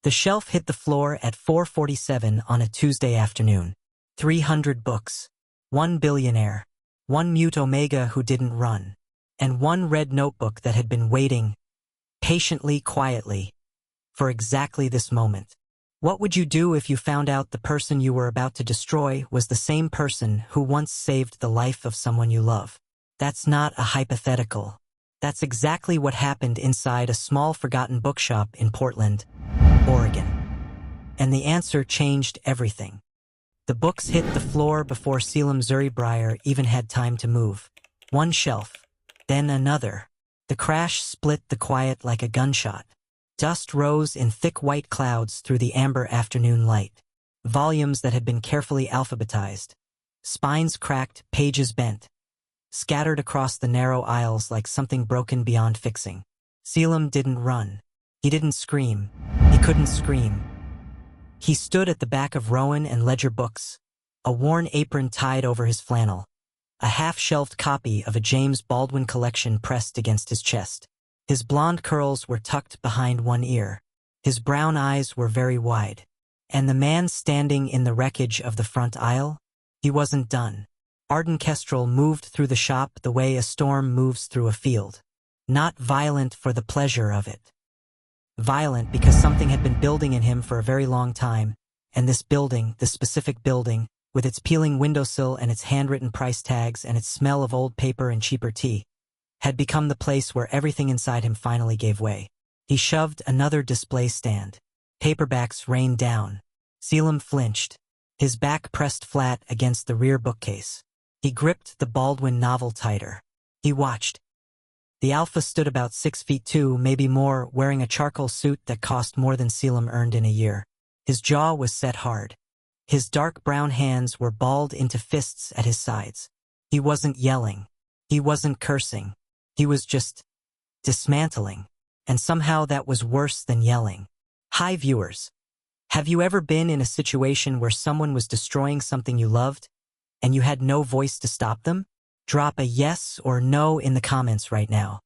The shelf hit the floor at 4:47 on a Tuesday afternoon. 300 books. 1 billionaire. 1 mute omega who didn't run. And 1 red notebook that had been waiting, patiently, quietly, for exactly this moment. What would you do if you found out the person you were about to destroy was the same person who once saved the life of someone you love? That's not a hypothetical. That's exactly what happened inside a small forgotten bookshop in Portland, Oregon. And the answer changed everything. The books hit the floor before Selim Zuribryer even had time to move. One shelf, then another. The crash split the quiet like a gunshot. Dust rose in thick white clouds through the amber afternoon light. Volumes that had been carefully alphabetized. Spines cracked, pages bent. Scattered across the narrow aisles like something broken beyond fixing. Selim didn't run. He didn't scream. He couldn't scream. He stood at the back of Rowan and Ledger books, a worn apron tied over his flannel, a half-shelved copy of a James Baldwin collection pressed against his chest. His blonde curls were tucked behind one ear. His brown eyes were very wide. And the man standing in the wreckage of the front aisle? He wasn't done. Arden Kestrel moved through the shop the way a storm moves through a field. Not violent for the pleasure of it. Violent because something had been building in him for a very long time, and this building, this specific building, with its peeling windowsill and its handwritten price tags and its smell of old paper and cheaper tea, had become the place where everything inside him finally gave way. He shoved another display stand. Paperbacks rained down. Selim flinched, his back pressed flat against the rear bookcase. He gripped the Baldwin novel tighter. He watched. The alpha stood about 6'2", maybe more, wearing a charcoal suit that cost more than Selim earned in a year. His jaw was set hard. His dark brown hands were balled into fists at his sides. He wasn't yelling. He wasn't cursing. He was just dismantling. And somehow that was worse than yelling. Hi viewers. Have you ever been in a situation where someone was destroying something you loved, and you had no voice to stop them? Drop a yes or no in the comments right now.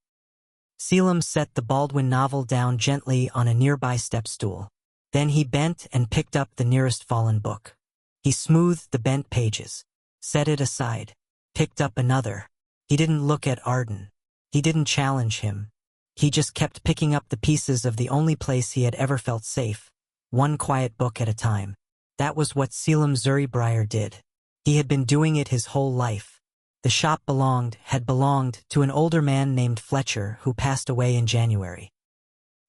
Selim set the Baldwin novel down gently on a nearby step stool. Then he bent and picked up the nearest fallen book. He smoothed the bent pages, set it aside, picked up another. He didn't look at Arden. He didn't challenge him. He just kept picking up the pieces of the only place he had ever felt safe, one quiet book at a time. That was what Selim Zuribryer did. He had been doing it his whole life. The shop had belonged to an older man named Fletcher who passed away in January.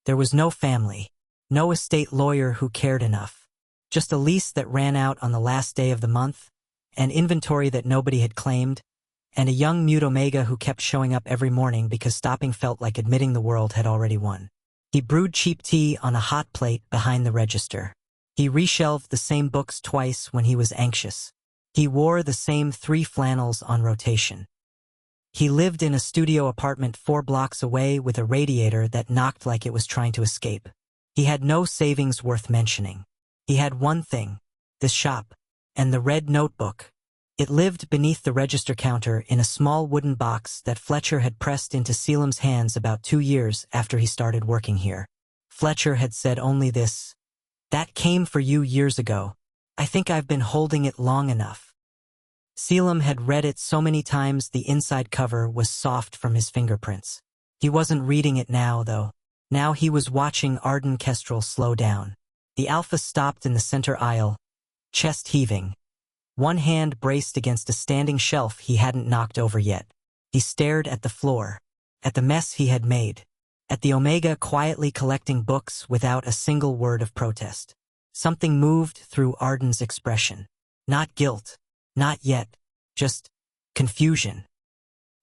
There was no family, no estate lawyer who cared enough, just a lease that ran out on the last day of the month, an inventory that nobody had claimed, and a young mute omega who kept showing up every morning because stopping felt like admitting the world had already won. He brewed cheap tea on a hot plate behind the register. He reshelved the same books twice when he was anxious. He wore the same 3 flannels on rotation. He lived in a studio apartment 4 blocks away with a radiator that knocked like it was trying to escape. He had no savings worth mentioning. He had one thing, this shop, and the red notebook. It lived beneath the register counter in a small wooden box that Fletcher had pressed into Selim's hands about 2 years after he started working here. Fletcher had said only this, "That came for you years ago. I think I've been holding it long enough." Selim had read it so many times the inside cover was soft from his fingerprints. He wasn't reading it now, though. Now he was watching Arden Kestrel slow down. The alpha stopped in the center aisle, chest heaving. One hand braced against a standing shelf he hadn't knocked over yet. He stared at the floor, at the mess he had made, at the omega quietly collecting books without a single word of protest. Something moved through Arden's expression. Not guilt. Not yet, just confusion.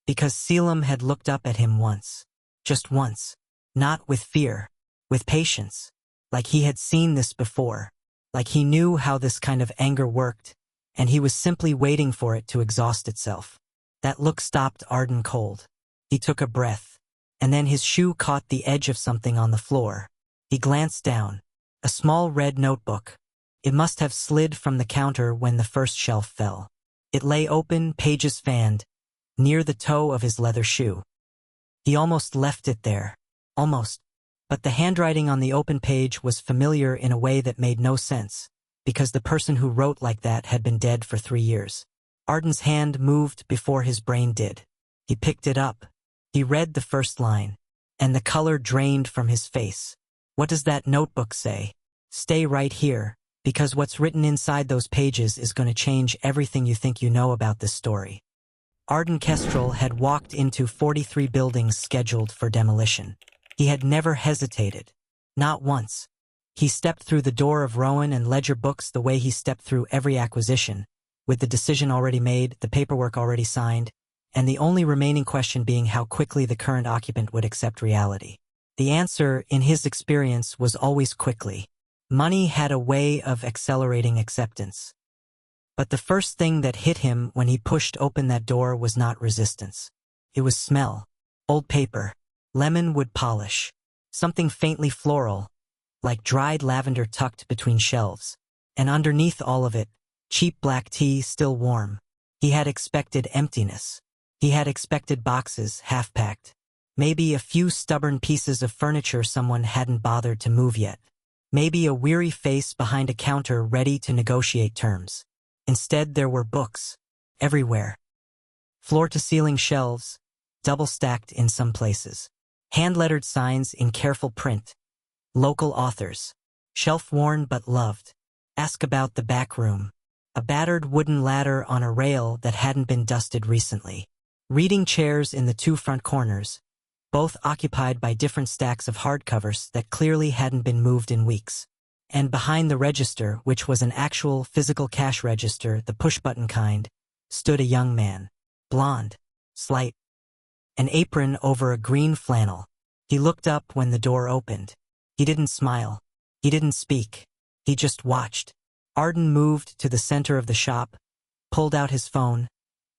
Because Selim had looked up at him once, just once, not with fear, with patience, like he had seen this before, like he knew how this kind of anger worked, and he was simply waiting for it to exhaust itself. That look stopped Arden cold. He took a breath, and then his shoe caught the edge of something on the floor. He glanced down, a small red notebook. It must have slid from the counter when the first shelf fell. It lay open, pages fanned, near the toe of his leather shoe. He almost left it there. Almost. But the handwriting on the open page was familiar in a way that made no sense, because the person who wrote like that had been dead for 3 years. Arden's hand moved before his brain did. He picked it up. He read the first line, and the color drained from his face. What does that notebook say? Stay right here, because what's written inside those pages is going to change everything you think you know about this story. Arden Kestrel had walked into 43 buildings scheduled for demolition. He had never hesitated. Not once. He stepped through the door of Rowan and Ledger Books the way he stepped through every acquisition, with the decision already made, the paperwork already signed, and the only remaining question being how quickly the current occupant would accept reality. The answer, in his experience, was always quickly. Money had a way of accelerating acceptance. But the first thing that hit him when he pushed open that door was not resistance. It was smell. Old paper. Lemon wood polish. Something faintly floral, like dried lavender tucked between shelves. And underneath all of it, cheap black tea still warm. He had expected emptiness. He had expected boxes, half-packed. Maybe a few stubborn pieces of furniture someone hadn't bothered to move yet. Maybe a weary face behind a counter ready to negotiate terms. Instead, there were books. Everywhere. Floor-to-ceiling shelves, double-stacked in some places. Hand-lettered signs in careful print. Local authors. Shelf-worn but loved. Ask about the back room. A battered wooden ladder on a rail that hadn't been dusted recently. Reading chairs in the 2 front corners, both occupied by different stacks of hardcovers that clearly hadn't been moved in weeks. And behind the register, which was an actual physical cash register, the push-button kind, stood a young man. Blonde. Slight. An apron over a green flannel. He looked up when the door opened. He didn't smile. He didn't speak. He just watched. Arden moved to the center of the shop, pulled out his phone,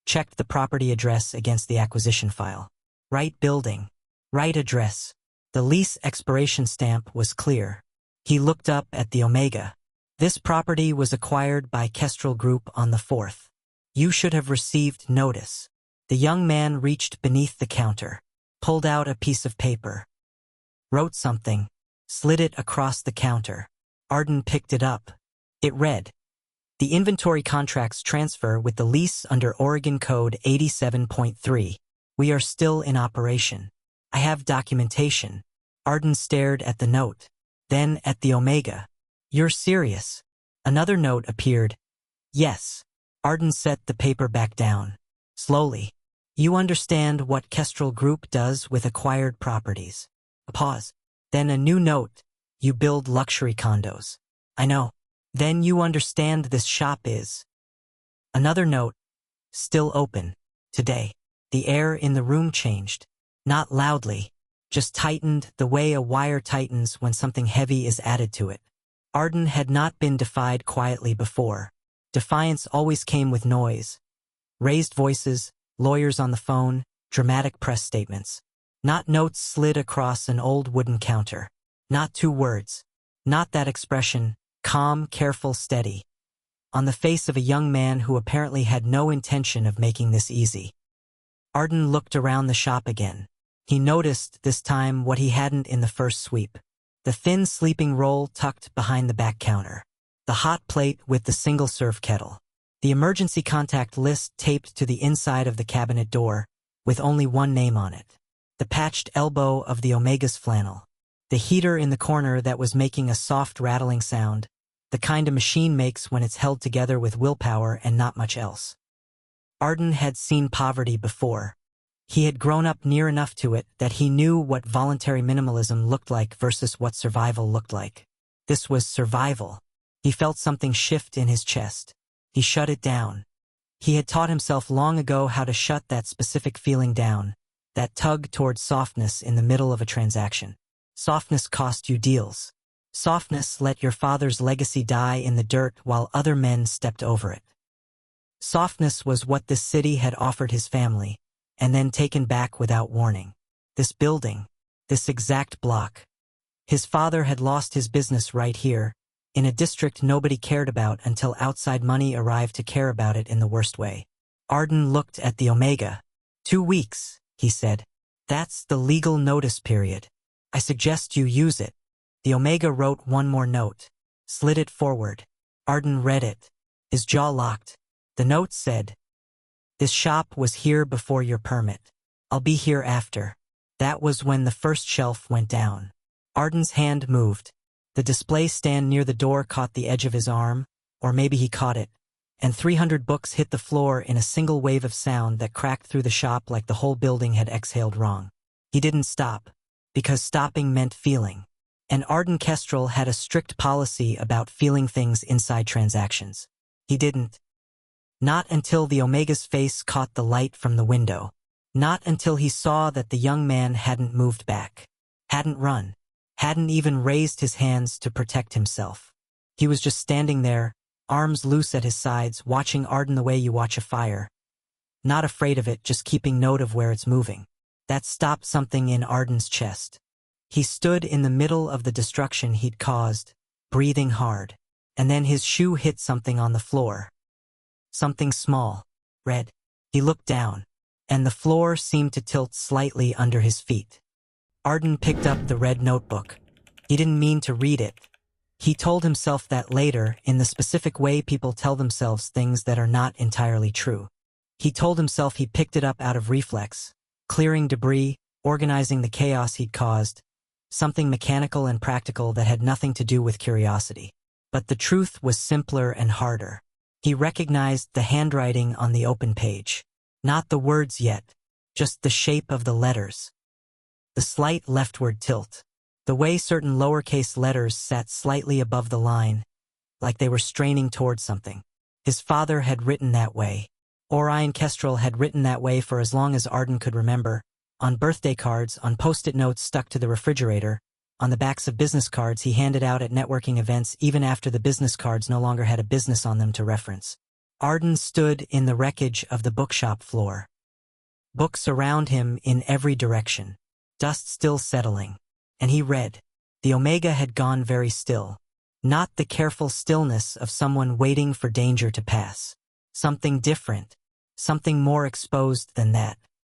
checked the property address against the acquisition file. Right building. Right address. The lease expiration stamp was clear. He looked up at the Omega. This property was acquired by Kestrel Group on the 4th. You should have received notice. The young man reached beneath the counter, pulled out a piece of paper, wrote something, slid it across the counter. Arden picked it up. It read, "The inventory contracts transfer with the lease under Oregon Code 87.3. We are still in operation. I have documentation." Arden stared at the note, then at the Omega. "You're serious?" Another note appeared. "Yes." Arden set the paper back down. Slowly. "You understand what Kestrel Group does with acquired properties." A pause. Then a new note. "You build luxury condos." "I know." "Then you understand this shop is." Another note. "Still open. Today." The air in the room changed. Not loudly. Just tightened the way a wire tightens when something heavy is added to it. Arden had not been defied quietly before. Defiance always came with noise. Raised voices, lawyers on the phone, dramatic press statements. Not notes slid across an old wooden counter. Not 2 words. Not that expression, calm, careful, steady. On the face of a young man who apparently had no intention of making this easy. Arden looked around the shop again. He noticed, this time, what he hadn't in the first sweep. The thin sleeping roll tucked behind the back counter. The hot plate with the single-serve kettle. The emergency contact list taped to the inside of the cabinet door, with only one name on it. The patched elbow of the Omega's flannel. The heater in the corner that was making a soft rattling sound, the kind a machine makes when it's held together with willpower and not much else. Arden had seen poverty before. He had grown up near enough to it that he knew what voluntary minimalism looked like versus what survival looked like. This was survival. He felt something shift in his chest. He shut it down. He had taught himself long ago how to shut that specific feeling down, that tug towards softness in the middle of a transaction. Softness cost you deals. Softness let your father's legacy die in the dirt while other men stepped over it. Softness was what this city had offered his family, and then taken back without warning. This building, this exact block. His father had lost his business right here, in a district nobody cared about until outside money arrived to care about it in the worst way. Arden looked at the Omega. 2 weeks, he said. That's the legal notice period. I suggest you use it. The Omega wrote one more note, slid it forward. Arden read it, his jaw locked. The note said, "This shop was here before your permit. I'll be here after." That was when the first shelf went down. Arden's hand moved. The display stand near the door caught the edge of his arm, or maybe he caught it, and 300 books hit the floor in a single wave of sound that cracked through the shop like the whole building had exhaled wrong. He didn't stop, because stopping meant feeling. And Arden Kestrel had a strict policy about feeling things inside transactions. He didn't. Not until the Omega's face caught the light from the window. Not until he saw that the young man hadn't moved back, hadn't run, hadn't even raised his hands to protect himself. He was just standing there, arms loose at his sides, watching Arden the way you watch a fire. Not afraid of it, just keeping note of where it's moving. That stopped something in Arden's chest. He stood in the middle of the destruction he'd caused, breathing hard, and then his shoe hit something on the floor. Something small, red. He looked down, and the floor seemed to tilt slightly under his feet. Arden picked up the red notebook. He didn't mean to read it. He told himself that later, in the specific way people tell themselves things that are not entirely true. He told himself he picked it up out of reflex, clearing debris, organizing the chaos he'd caused, something mechanical and practical that had nothing to do with curiosity. But the truth was simpler and harder. He recognized the handwriting on the open page. Not the words yet, just the shape of the letters. The slight leftward tilt. The way certain lowercase letters sat slightly above the line, like they were straining towards something. His father had written that way. Orion Kestrel had written that way for as long as Arden could remember, on birthday cards, on post-it notes stuck to the refrigerator, on the backs of business cards he handed out at networking events even after the business cards no longer had a business on them to reference. Arden stood in the wreckage of the bookshop floor. Books around him in every direction. Dust still settling. And he read. The Omega had gone very still. Not the careful stillness of someone waiting for danger to pass. Something different. Something more exposed than that.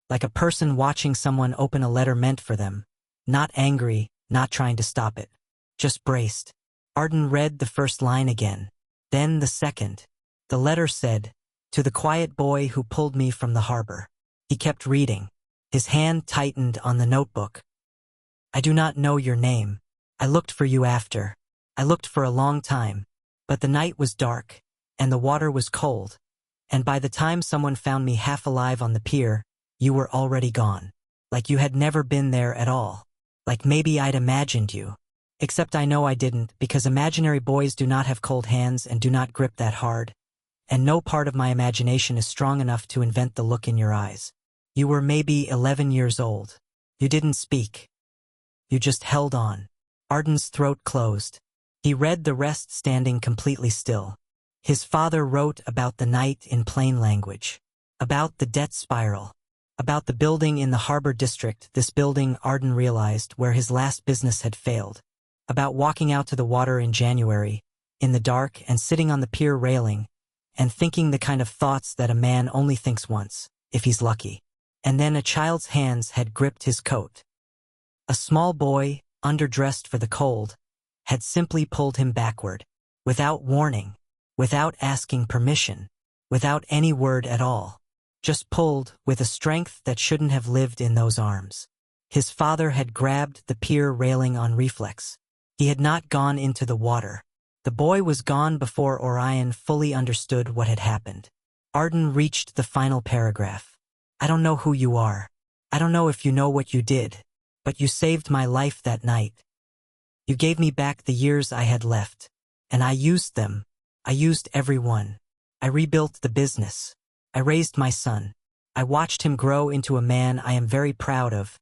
Like a person watching someone open a letter meant for them. Not angry, not trying to stop it. Just braced. Arden read the first line again. Then the second. The letter said, "To the quiet boy who pulled me from the harbor." He kept reading. His hand tightened on the notebook. "I do not know your name. I looked for you after. I looked for a long time. But the night was dark, and the water was cold. And by the time someone found me half alive on the pier, you were already gone. Like you had never been there at all. Like maybe I'd imagined you. Except I know I didn't, because imaginary boys do not have cold hands and do not grip that hard. And no part of my imagination is strong enough to invent the look in your eyes. You were maybe 11 years old. You didn't speak. You just held on." Arden's throat closed. He read the rest standing completely still. His father wrote about the night in plain language. About the debt spiral. About the building in the harbor district, this building, Arden realized, where his last business had failed. About walking out to the water in January, in the dark, and sitting on the pier railing, and thinking the kind of thoughts that a man only thinks once, if he's lucky. And then a child's hands had gripped his coat. A small boy, underdressed for the cold, had simply pulled him backward, without warning, without asking permission, without any word at all. Just pulled, with a strength that shouldn't have lived in those arms. His father had grabbed the pier railing on reflex. He had not gone into the water. The boy was gone before Orion fully understood what had happened. Arden reached the final paragraph. "I don't know who you are. I don't know if you know what you did. But you saved my life that night. You gave me back the years I had left. And I used them. I used every one. I rebuilt the business. I raised my son. I watched him grow into a man I am very proud of.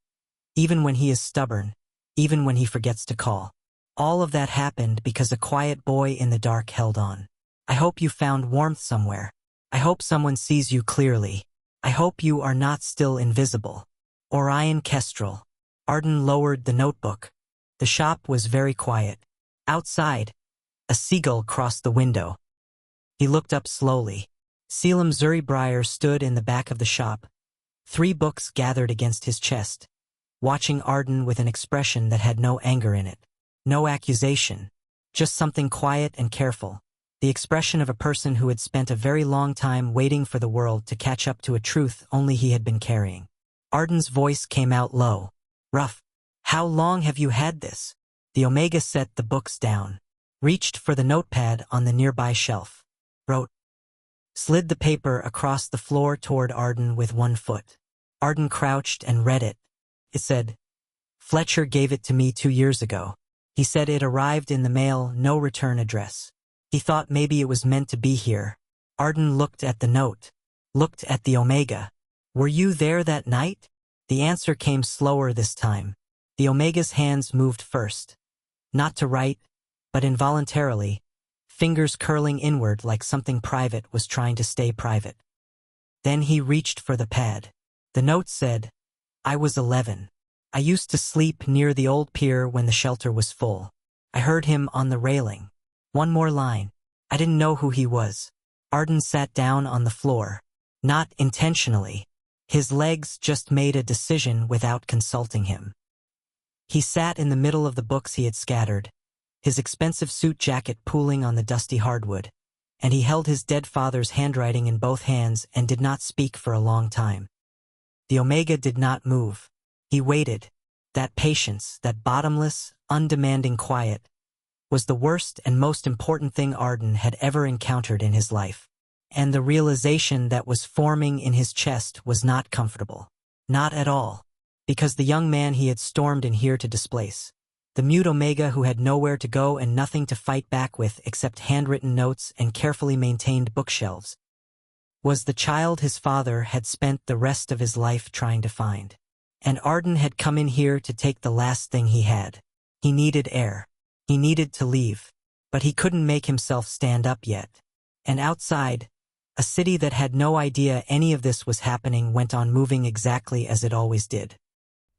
Even when he is stubborn. Even when he forgets to call. All of that happened because a quiet boy in the dark held on. I hope you found warmth somewhere. I hope someone sees you clearly. I hope you are not still invisible. Orion Kestrel." Arden lowered the notebook. The shop was very quiet. Outside, a seagull crossed the window. He looked up slowly. Selim Zuribrier stood in the back of the shop. 3 books gathered against his chest. watching Arden with an expression that had no anger in it. No accusation. Just something quiet and careful. The expression of a person who had spent a very long time waiting for the world to catch up to a truth only he had been carrying. Arden's voice came out low. Rough. How long have you had this? The Omega set the books down. Reached for the notepad on the nearby shelf. Wrote. Slid the paper across the floor toward Arden with one foot. Arden crouched and read it. It said, Fletcher gave it to me 2 years ago. He said it arrived in the mail, no return address. He thought maybe it was meant to be here. Arden looked at the note. Looked at the Omega. Were you there that night? The answer came slower this time. The Omega's hands moved first. Not to write, but involuntarily, fingers curling inward like something private was trying to stay private. Then he reached for the pad. The note said, I was 11. I used to sleep near the old pier when the shelter was full. I heard him on the railing. One more line. I didn't know who he was. Arden sat down on the floor. Not intentionally. His legs just made a decision without consulting him. He sat in the middle of the books he had scattered, his expensive suit jacket pooling on the dusty hardwood, and he held his dead father's handwriting in both hands and did not speak for a long time. The Omega did not move. He waited. That patience, that bottomless, undemanding quiet, was the worst and most important thing Arden had ever encountered in his life. And the realization that was forming in his chest was not comfortable. Not at all. Because the young man he had stormed in here to displace, the mute Omega who had nowhere to go and nothing to fight back with except handwritten notes and carefully maintained bookshelves, was the child his father had spent the rest of his life trying to find. And Arden had come in here to take the last thing he had. He needed air. He needed to leave. But he couldn't make himself stand up yet. And outside, a city that had no idea any of this was happening went on moving exactly as it always did.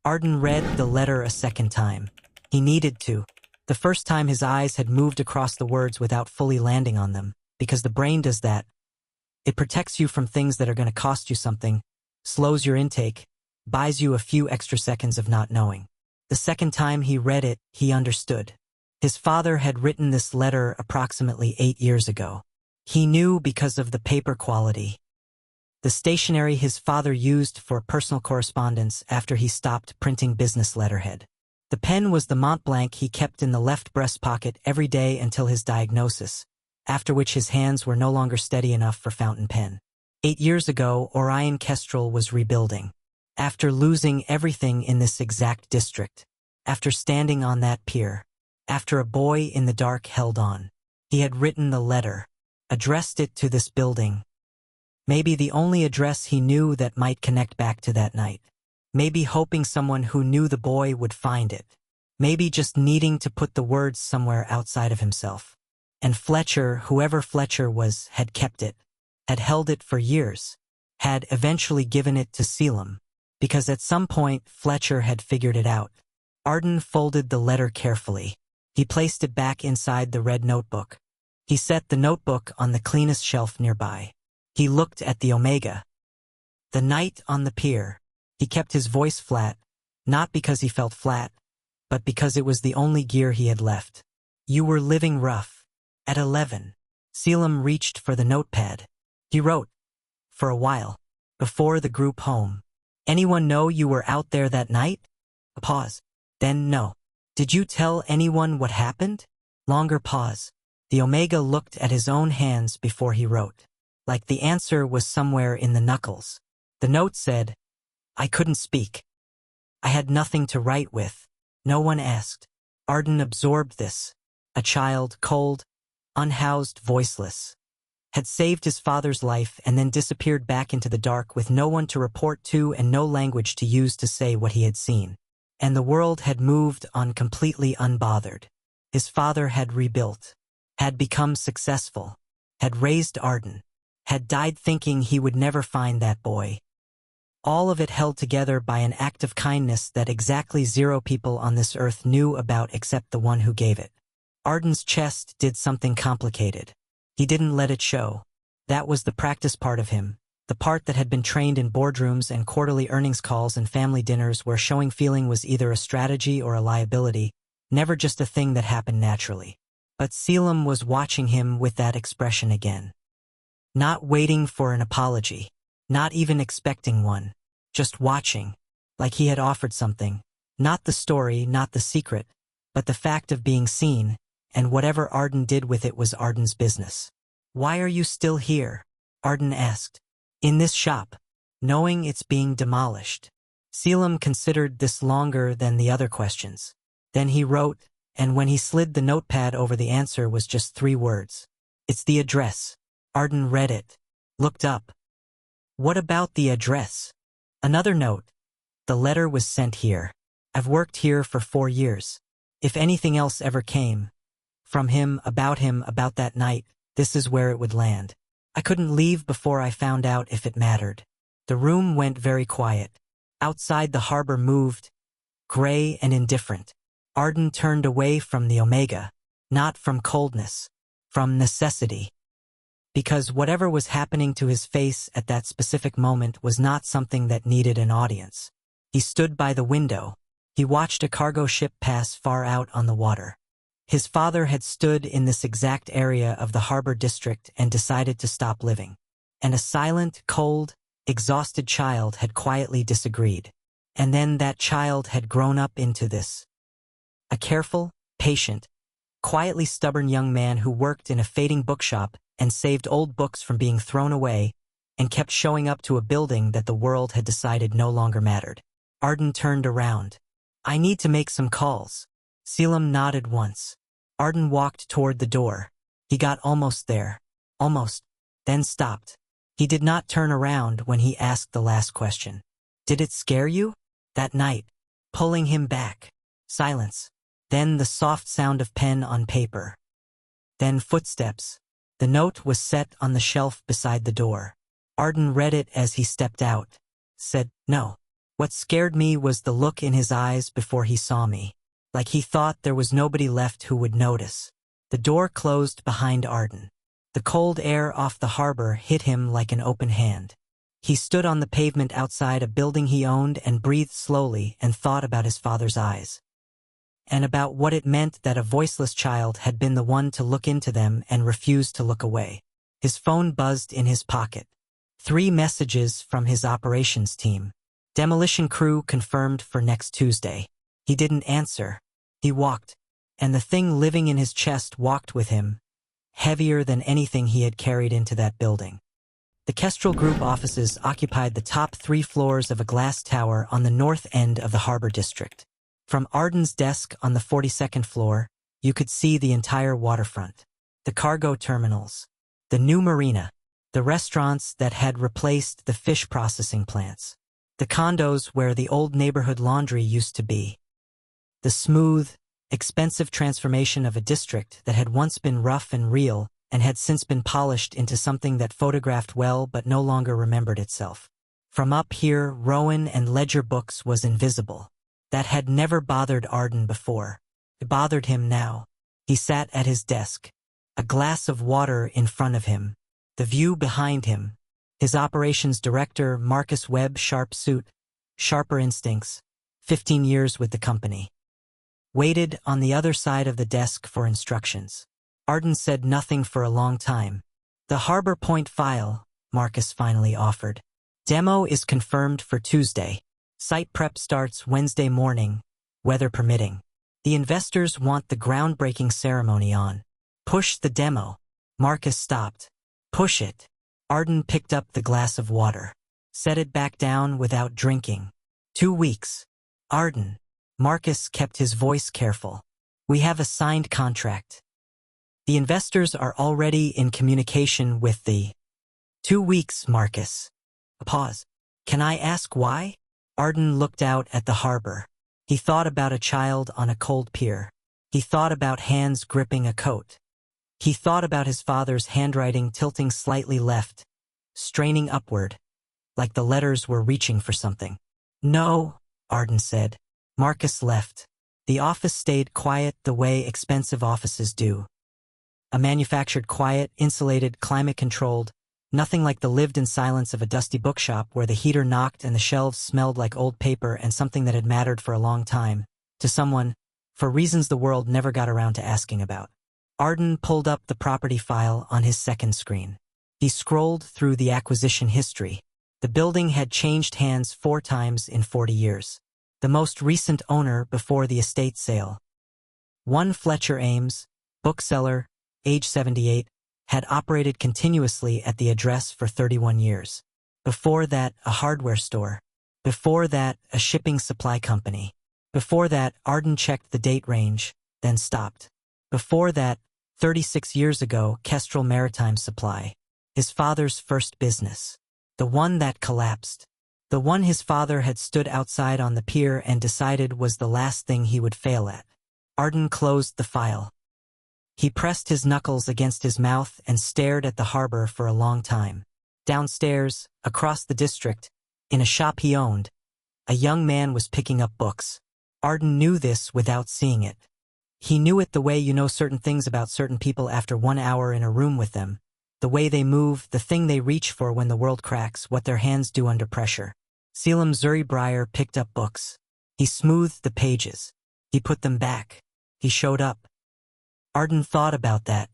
Arden read the letter a second time. He needed to. The first time his eyes had moved across the words without fully landing on them, because the brain does that. It protects you from things that are going to cost you something, slows your intake, buys you a few extra seconds of not knowing. The second time he read it, he understood. His father had written this letter approximately 8 years ago. He knew because of the paper quality. The stationery his father used for personal correspondence after he stopped printing business letterhead. The pen was the Mont Blanc he kept in the left breast pocket every day until his diagnosis, after which his hands were no longer steady enough for fountain pen. 8 years ago, Orion Kestrel was rebuilding. After losing everything in this exact district. After standing on that pier. After a boy in the dark held on. He had written the letter. Addressed it to this building. Maybe the only address he knew that might connect back to that night. Maybe hoping someone who knew the boy would find it. Maybe just needing to put the words somewhere outside of himself. And Fletcher, whoever Fletcher was, had kept it. Had held it for years. Had eventually given it to Selim. Because at some point Fletcher had figured it out. Arden folded the letter carefully. He placed it back inside the red notebook. He set the notebook on the cleanest shelf nearby. He looked at the Omega. The night on the pier. He kept his voice flat, not because he felt flat, but because it was the only gear he had left. You were living rough. At 11. Selim reached for the notepad. He wrote. For a while. Before the group home. Anyone know you were out there that night? A pause. Then no. Did you tell anyone what happened? Longer pause. The Omega looked at his own hands before he wrote. Like the answer was somewhere in the knuckles. The note said, I couldn't speak. I had nothing to write with. No one asked. Arden absorbed this. A child, cold, unhoused, voiceless. Had saved his father's life and then disappeared back into the dark with no one to report to and no language to use to say what he had seen. And the world had moved on completely unbothered. His father had rebuilt. Had become successful. Had raised Arden. Had died thinking he would never find that boy. All of it held together by an act of kindness that exactly 0 people on this earth knew about except the one who gave it. Arden's chest did something complicated. He didn't let it show. That was the practice part of him. The part that had been trained in boardrooms and quarterly earnings calls and family dinners where showing feeling was either a strategy or a liability, never just a thing that happened naturally. But Selim was watching him with that expression again. Not waiting for an apology. Not even expecting one. Just watching. Like he had offered something. Not the story, not the secret, but the fact of being seen, and whatever Arden did with it was Arden's business. "Why are you still here?" Arden asked. "In this shop, knowing it's being demolished." Selim considered this longer than the other questions. Then he wrote, and when he slid the notepad over, the answer was just 3 words. "It's the address." Arden read it, looked up. "What about the address?" Another note. "The letter was sent here. I've worked here for 4 years. If anything else ever came from him, about that night, this is where it would land. I couldn't leave before I found out if it mattered." The room went very quiet. Outside, the harbor moved, gray and indifferent. Arden turned away from the Omega, not from coldness, from necessity. Because whatever was happening to his face at that specific moment was not something that needed an audience. He stood by the window. He watched a cargo ship pass far out on the water. His father had stood in this exact area of the harbor district and decided to stop living. And a silent, cold, exhausted child had quietly disagreed. And then that child had grown up into this. A careful, patient, quietly stubborn young man who worked in a fading bookshop and saved old books from being thrown away and kept showing up to a building that the world had decided no longer mattered. Arden turned around. "I need to make some calls." Selim nodded once. Arden walked toward the door. He got almost there. Almost. Then stopped. He did not turn around when he asked the last question. "Did it scare you?" That night. Pulling him back. Silence. Then the soft sound of pen on paper. Then footsteps. The note was set on the shelf beside the door. Arden read it as he stepped out. Said, "No. What scared me was the look in his eyes before he saw me. Like he thought there was nobody left who would notice." The door closed behind Arden. The cold air off the harbor hit him like an open hand. He stood on the pavement outside a building he owned and breathed slowly and thought about his father's eyes. And about what it meant that a voiceless child had been the one to look into them and refuse to look away. His phone buzzed in his pocket. 3 messages from his operations team. Demolition crew confirmed for next Tuesday. He didn't answer. He walked. And the thing living in his chest walked with him, heavier than anything he had carried into that building. The Kestrel Group offices occupied the top 3 floors of a glass tower on the north end of the harbor district. From Arden's desk on the 42nd floor, you could see the entire waterfront. The cargo terminals. The new marina. The restaurants that had replaced the fish processing plants. The condos where the old neighborhood laundry used to be. The smooth, expensive transformation of a district that had once been rough and real and had since been polished into something that photographed well but no longer remembered itself. From up here, Rowan and ledger books was invisible. That had never bothered Arden before. It bothered him now. He sat at his desk. A glass of water in front of him. The view behind him. His operations director, Marcus Webb, sharp suit, sharper instincts, 15 years with the company. Waited on the other side of the desk for instructions. Arden said nothing for a long time. "The Harbor Point file," Marcus finally offered. "Demo is confirmed for Tuesday. Site prep starts Wednesday morning, weather permitting. The investors want the groundbreaking ceremony on. Push the demo." Marcus stopped. "Push it." Arden picked up the glass of water. Set it back down without drinking. 2 weeks. Arden. Marcus kept his voice careful. "We have a signed contract. The investors are already in communication with the..." 2 weeks, Marcus. A pause. "Can I ask why?" Arden looked out at the harbor. He thought about a child on a cold pier. He thought about hands gripping a coat. He thought about his father's handwriting tilting slightly left, straining upward, like the letters were reaching for something. "No," Arden said. Marcus left. The office stayed quiet the way expensive offices do. A manufactured quiet, insulated, climate-controlled, Nothing like the lived-in silence of a dusty bookshop where the heater knocked and the shelves smelled like old paper and something that had mattered for a long time, to someone, for reasons the world never got around to asking about. Arden pulled up the property file on his second screen. He scrolled through the acquisition history. The building had changed hands 4 times in 40 years. The most recent owner before the estate sale, one Fletcher Ames, bookseller, age 78, had operated continuously at the address for 31 years. Before that, a hardware store. Before that, a shipping supply company. Before that, Arden checked the date range, then stopped. Before that, 36 years ago, Kestrel Maritime Supply. His father's first business. The one that collapsed. The one his father had stood outside on the pier and decided was the last thing he would fail at. Arden closed the file. He pressed his knuckles against his mouth and stared at the harbor for a long time. Downstairs, across the district, in a shop he owned, a young man was picking up books. Arden knew this without seeing it. He knew it the way you know certain things about certain people after 1 hour in a room with them. The way they move, the thing they reach for when the world cracks, what their hands do under pressure. Selim Zuribreyer picked up books. He smoothed the pages. He put them back. He showed up. Arden thought about that.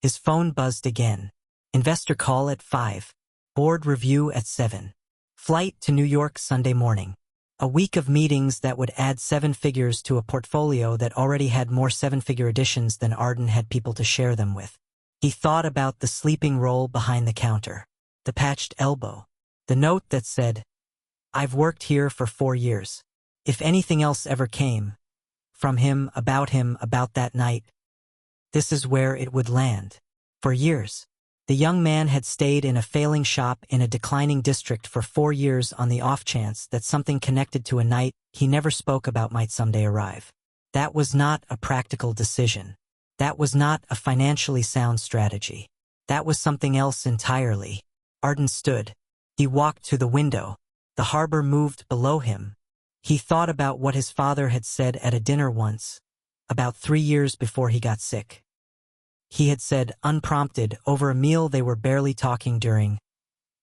His phone buzzed again. Investor call at 5. Board review at 7. Flight to New York Sunday morning. A week of meetings that would add 7 figures to a portfolio that already had more 7-figure additions than Arden had people to share them with. He thought about the sleeping roll behind the counter, the patched elbow, the note that said, "I've worked here for 4 years. If anything else ever came from him, about that night, this is where it would land." For years, the young man had stayed in a failing shop in a declining district for 4 years on the off chance that something connected to a night he never spoke about might someday arrive. That was not a practical decision. That was not a financially sound strategy. That was something else entirely. Arden stood. He walked to the window. The harbor moved below him. He thought about what his father had said at a dinner once, about 3 years before he got sick. He had said, unprompted, over a meal they were barely talking during,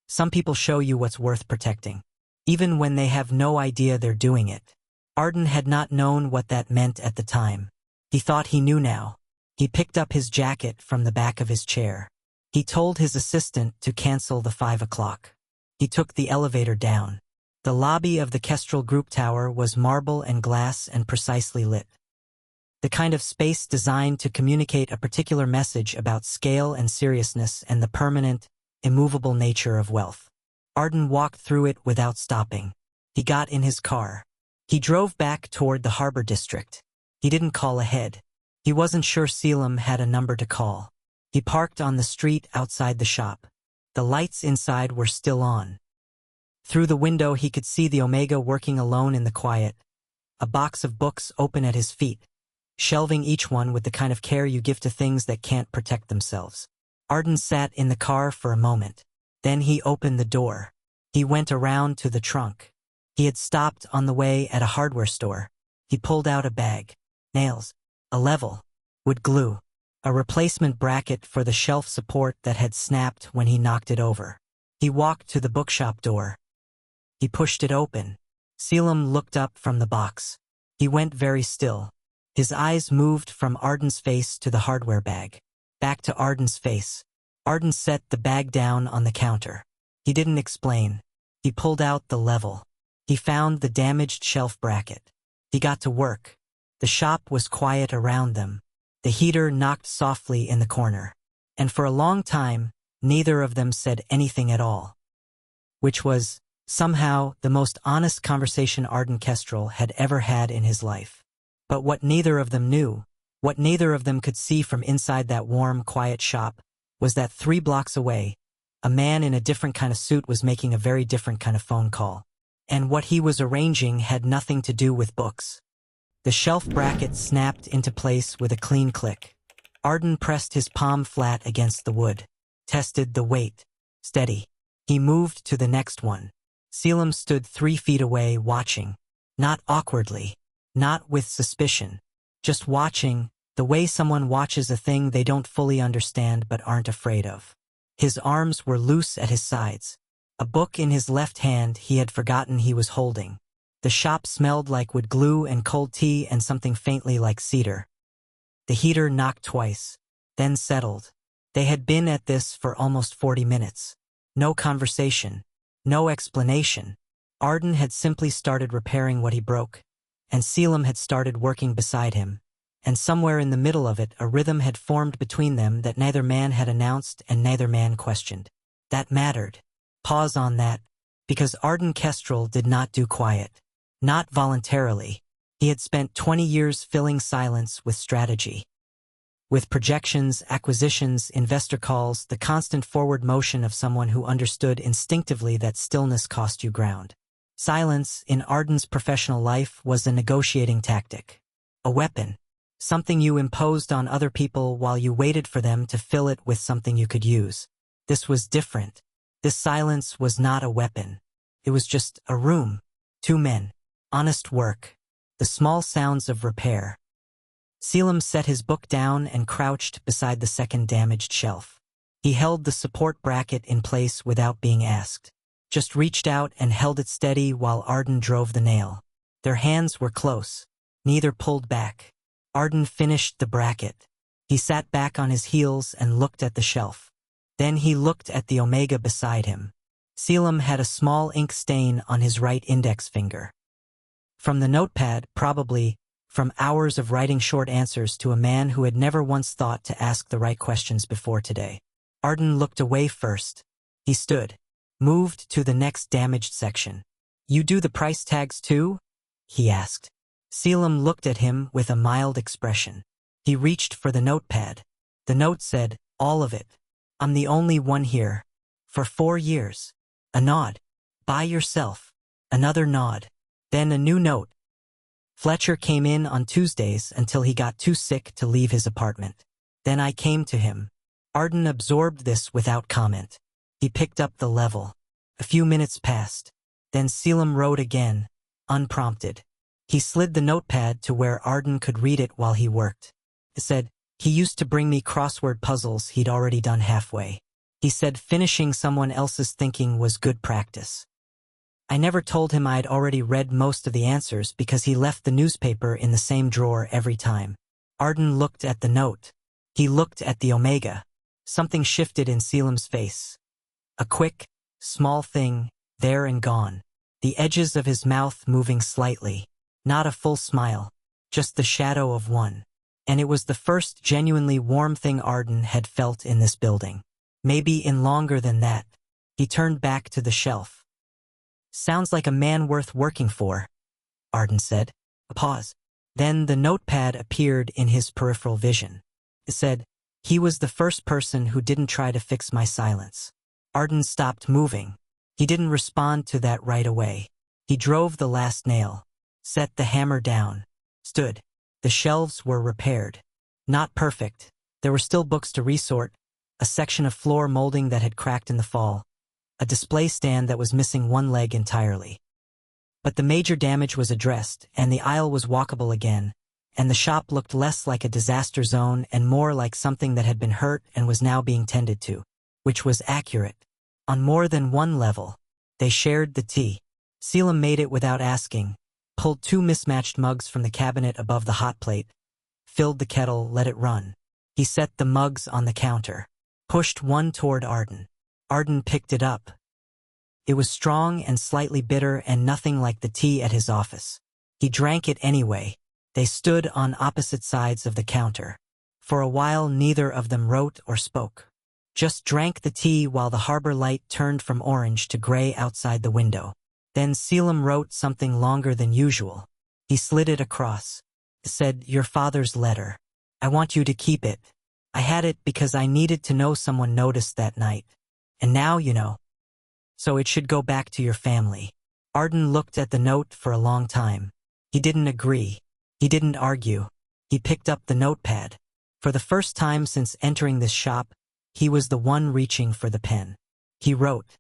"Some people show you what's worth protecting, even when they have no idea they're doing it." Arden had not known what that meant at the time. He thought he knew now. He picked up his jacket from the back of his chair. He told his assistant to cancel the 5 o'clock. He took the elevator down. The lobby of the Kestrel Group Tower was marble and glass and precisely lit. The kind of space designed to communicate a particular message about scale and seriousness and the permanent, immovable nature of wealth. Arden walked through it without stopping. He got in his car. He drove back toward the harbor district. He didn't call ahead. He wasn't sure Selim had a number to call. He parked on the street outside the shop. The lights inside were still on. Through the window he could see the Omega working alone in the quiet, a box of books open at his feet, shelving each one with the kind of care you give to things that can't protect themselves. Arden sat in the car for a moment. Then he opened the door. He went around to the trunk. He had stopped on the way at a hardware store. He pulled out a bag. Nails. A level. Wood glue. A replacement bracket for the shelf support that had snapped when he knocked it over. He walked to the bookshop door. He pushed it open. Selim looked up from the box. He went very still. His eyes moved from Arden's face to the hardware bag. Back to Arden's face. Arden set the bag down on the counter. He didn't explain. He pulled out the level. He found the damaged shelf bracket. He got to work. The shop was quiet around them. The heater knocked softly in the corner. And for a long time, neither of them said anything at all. Which was, somehow, the most honest conversation Arden Kestrel had ever had in his life. But what neither of them knew, what neither of them could see from inside that warm, quiet shop, was that 3 blocks away, a man in a different kind of suit was making a very different kind of phone call. And what he was arranging had nothing to do with books. The shelf bracket snapped into place with a clean click. Arden pressed his palm flat against the wood, tested the weight. Steady. He moved to the next one. Selim stood 3 feet away watching. Not awkwardly. Not with suspicion. Just watching, the way someone watches a thing they don't fully understand but aren't afraid of. His arms were loose at his sides. A book in his left hand he had forgotten he was holding. The shop smelled like wood glue and cold tea and something faintly like cedar. The heater knocked twice, then settled. They had been at this for almost 40 minutes. No conversation. No explanation. Arden had simply started repairing what he broke, and Selim had started working beside him, and somewhere in the middle of it a rhythm had formed between them that neither man had announced and neither man questioned. That mattered. Pause on that, because Arden Kestrel did not do quiet. Not voluntarily. He had spent 20 years filling silence with strategy. With projections, acquisitions, investor calls, the constant forward motion of someone who understood instinctively that stillness cost you ground. Silence, in Arden's professional life, was a negotiating tactic. A weapon. Something you imposed on other people while you waited for them to fill it with something you could use. This was different. This silence was not a weapon. It was just a room. Two men. Honest work. The small sounds of repair. Selim set his book down and crouched beside the second damaged shelf. He held the support bracket in place without being asked. Just reached out and held it steady while Arden drove the nail. Their hands were close. Neither pulled back. Arden finished the bracket. He sat back on his heels and looked at the shelf. Then he looked at the omega beside him. Selim had a small ink stain on his right index finger. From the notepad, probably, from hours of writing short answers to a man who had never once thought to ask the right questions before today. Arden looked away first. He stood. Moved to the next damaged section. "You do the price tags too?" he asked. Selim looked at him with a mild expression. He reached for the notepad. The note said, "All of it. I'm the only one here. For 4 years." A nod. "By yourself." Another nod. Then a new note. "Fletcher came in on Tuesdays until he got too sick to leave his apartment. Then I came to him." Arden absorbed this without comment. He picked up the level. A few minutes passed. Then Selim wrote again, unprompted. He slid the notepad to where Arden could read it while he worked. It said, "He used to bring me crossword puzzles he'd already done halfway. He said finishing someone else's thinking was good practice. I never told him I'd already read most of the answers because he left the newspaper in the same drawer every time." Arden looked at the note. He looked at the omega. Something shifted in Selim's face. A quick, small thing, there and gone. The edges of his mouth moving slightly. Not a full smile, just the shadow of one. And it was the first genuinely warm thing Arden had felt in this building. Maybe in longer than that. He turned back to the shelf. "Sounds like a man worth working for," Arden said. A pause. Then the notepad appeared in his peripheral vision. It said, "He was the first person who didn't try to fix my silence." Arden stopped moving. He didn't respond to that right away. He drove the last nail. Set the hammer down. Stood. The shelves were repaired. Not perfect. There were still books to resort, a section of floor molding that had cracked in the fall, a display stand that was missing one leg entirely. But the major damage was addressed, and the aisle was walkable again, and the shop looked less like a disaster zone and more like something that had been hurt and was now being tended to, which was accurate. On more than one level. They shared the tea. Selim made it without asking, pulled 2 mismatched mugs from the cabinet above the hot plate, filled the kettle, let it run. He set the mugs on the counter, pushed one toward Arden. Arden picked it up. It was strong and slightly bitter and nothing like the tea at his office. He drank it anyway. They stood on opposite sides of the counter. For a while neither of them wrote or spoke. Just drank the tea while the harbor light turned from orange to gray outside the window. Then Selim wrote something longer than usual. He slid it across. It said, "Your father's letter. I want you to keep it. I had it because I needed to know someone noticed that night. And now you know. So it should go back to your family." Arden looked at the note for a long time. He didn't agree. He didn't argue. He picked up the notepad. For the first time since entering this shop, he was the one reaching for the pen. He wrote,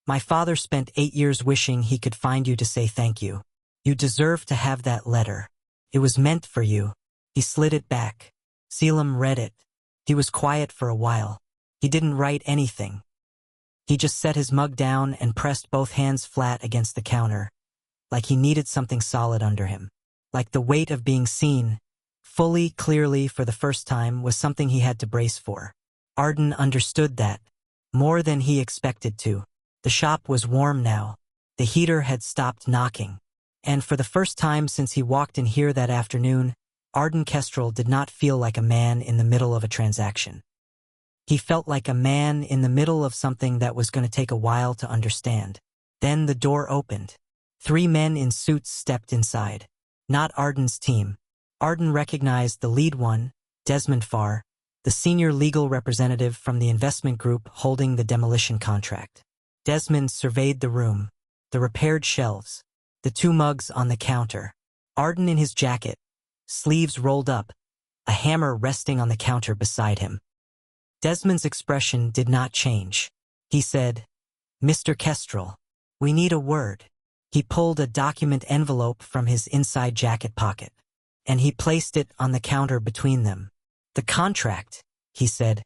"My father spent 8 years wishing he could find you to say thank you. You deserve to have that letter. It was meant for you." He slid it back. Selim read it. He was quiet for a while. He didn't write anything. He just set his mug down and pressed both hands flat against the counter, like he needed something solid under him. Like the weight of being seen, fully, clearly, for the first time, was something he had to brace for. Arden understood that, more than he expected to. The shop was warm now. The heater had stopped knocking. And for the first time since he walked in here that afternoon, Arden Kestrel did not feel like a man in the middle of a transaction. He felt like a man in the middle of something that was going to take a while to understand. Then the door opened. 3 men in suits stepped inside. Not Arden's team. Arden recognized the lead one, Desmond Farr, the senior legal representative from the investment group holding the demolition contract. Desmond surveyed the room, the repaired shelves, the 2 mugs on the counter. Arden in his jacket, sleeves rolled up, a hammer resting on the counter beside him. Desmond's expression did not change. He said, "Mr. Kestrel, we need a word." He pulled a document envelope from his inside jacket pocket, and he placed it on the counter between them. "The contract," he said,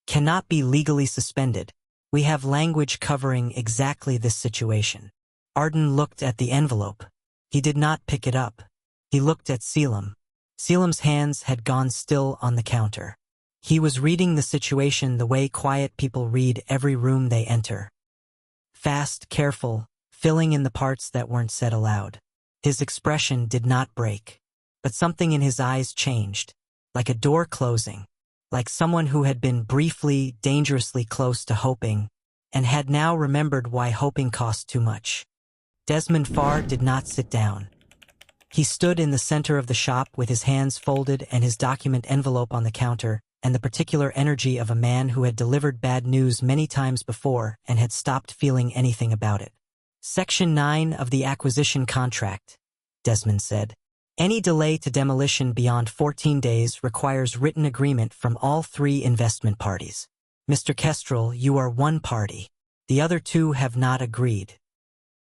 "cannot be legally suspended. We have language covering exactly this situation." Arden looked at the envelope. He did not pick it up. He looked at Selim. Selim's hands had gone still on the counter. He was reading the situation the way quiet people read every room they enter. Fast, careful, filling in the parts that weren't said aloud. His expression did not break, but something in his eyes changed, like a door closing, like someone who had been briefly, dangerously close to hoping, and had now remembered why hoping cost too much. Desmond Farr did not sit down. He stood in the center of the shop with his hands folded and his document envelope on the counter, and the particular energy of a man who had delivered bad news many times before and had stopped feeling anything about it. "Section 9 of the acquisition contract," Desmond said. "Any delay to demolition beyond 14 days requires written agreement from all 3 investment parties. Mr. Kestrel, you are one party. The other 2 have not agreed.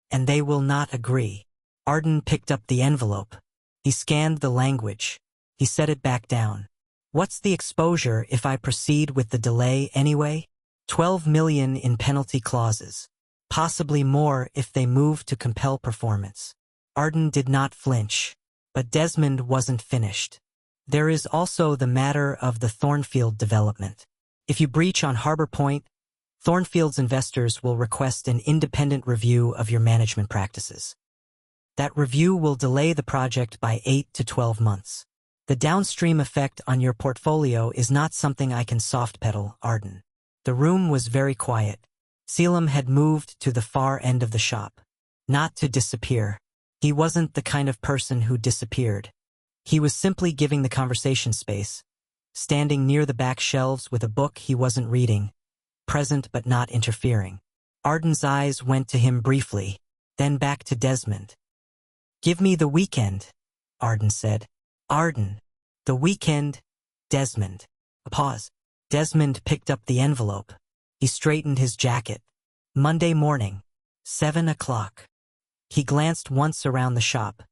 And they will not agree." Arden picked up the envelope. He scanned the language. He set it back down. "What's the exposure if I proceed with the delay anyway? 12 million in penalty clauses. Possibly more if they move to compel performance." Arden did not flinch, but Desmond wasn't finished. "There is also the matter of the Thornfield development. If you breach on Harbor Point, Thornfield's investors will request an independent review of your management practices. That review will delay the project by 8 to 12 months. The downstream effect on your portfolio is not something I can soft-pedal, Arden." The room was very quiet. Selim had moved to the far end of the shop. Not to disappear. He wasn't the kind of person who disappeared. He was simply giving the conversation space, standing near the back shelves with a book he wasn't reading, present but not interfering. Arden's eyes went to him briefly, then back to Desmond. "Give me the weekend," Arden said. "Arden, the weekend, Desmond." A pause. Desmond picked up the envelope. He straightened his jacket. "Monday morning, 7 o'clock. He glanced once around the shop.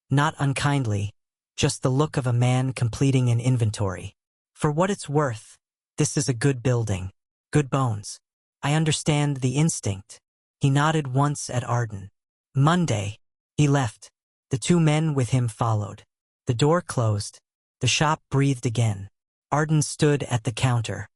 Not unkindly, just the look of a man completing an inventory. "For what it's worth, this is a good building. Good bones. I understand the instinct." He nodded once at Arden. "Monday." He left. The 2 men with him followed. The door closed. The shop breathed again. Arden stood at the counter.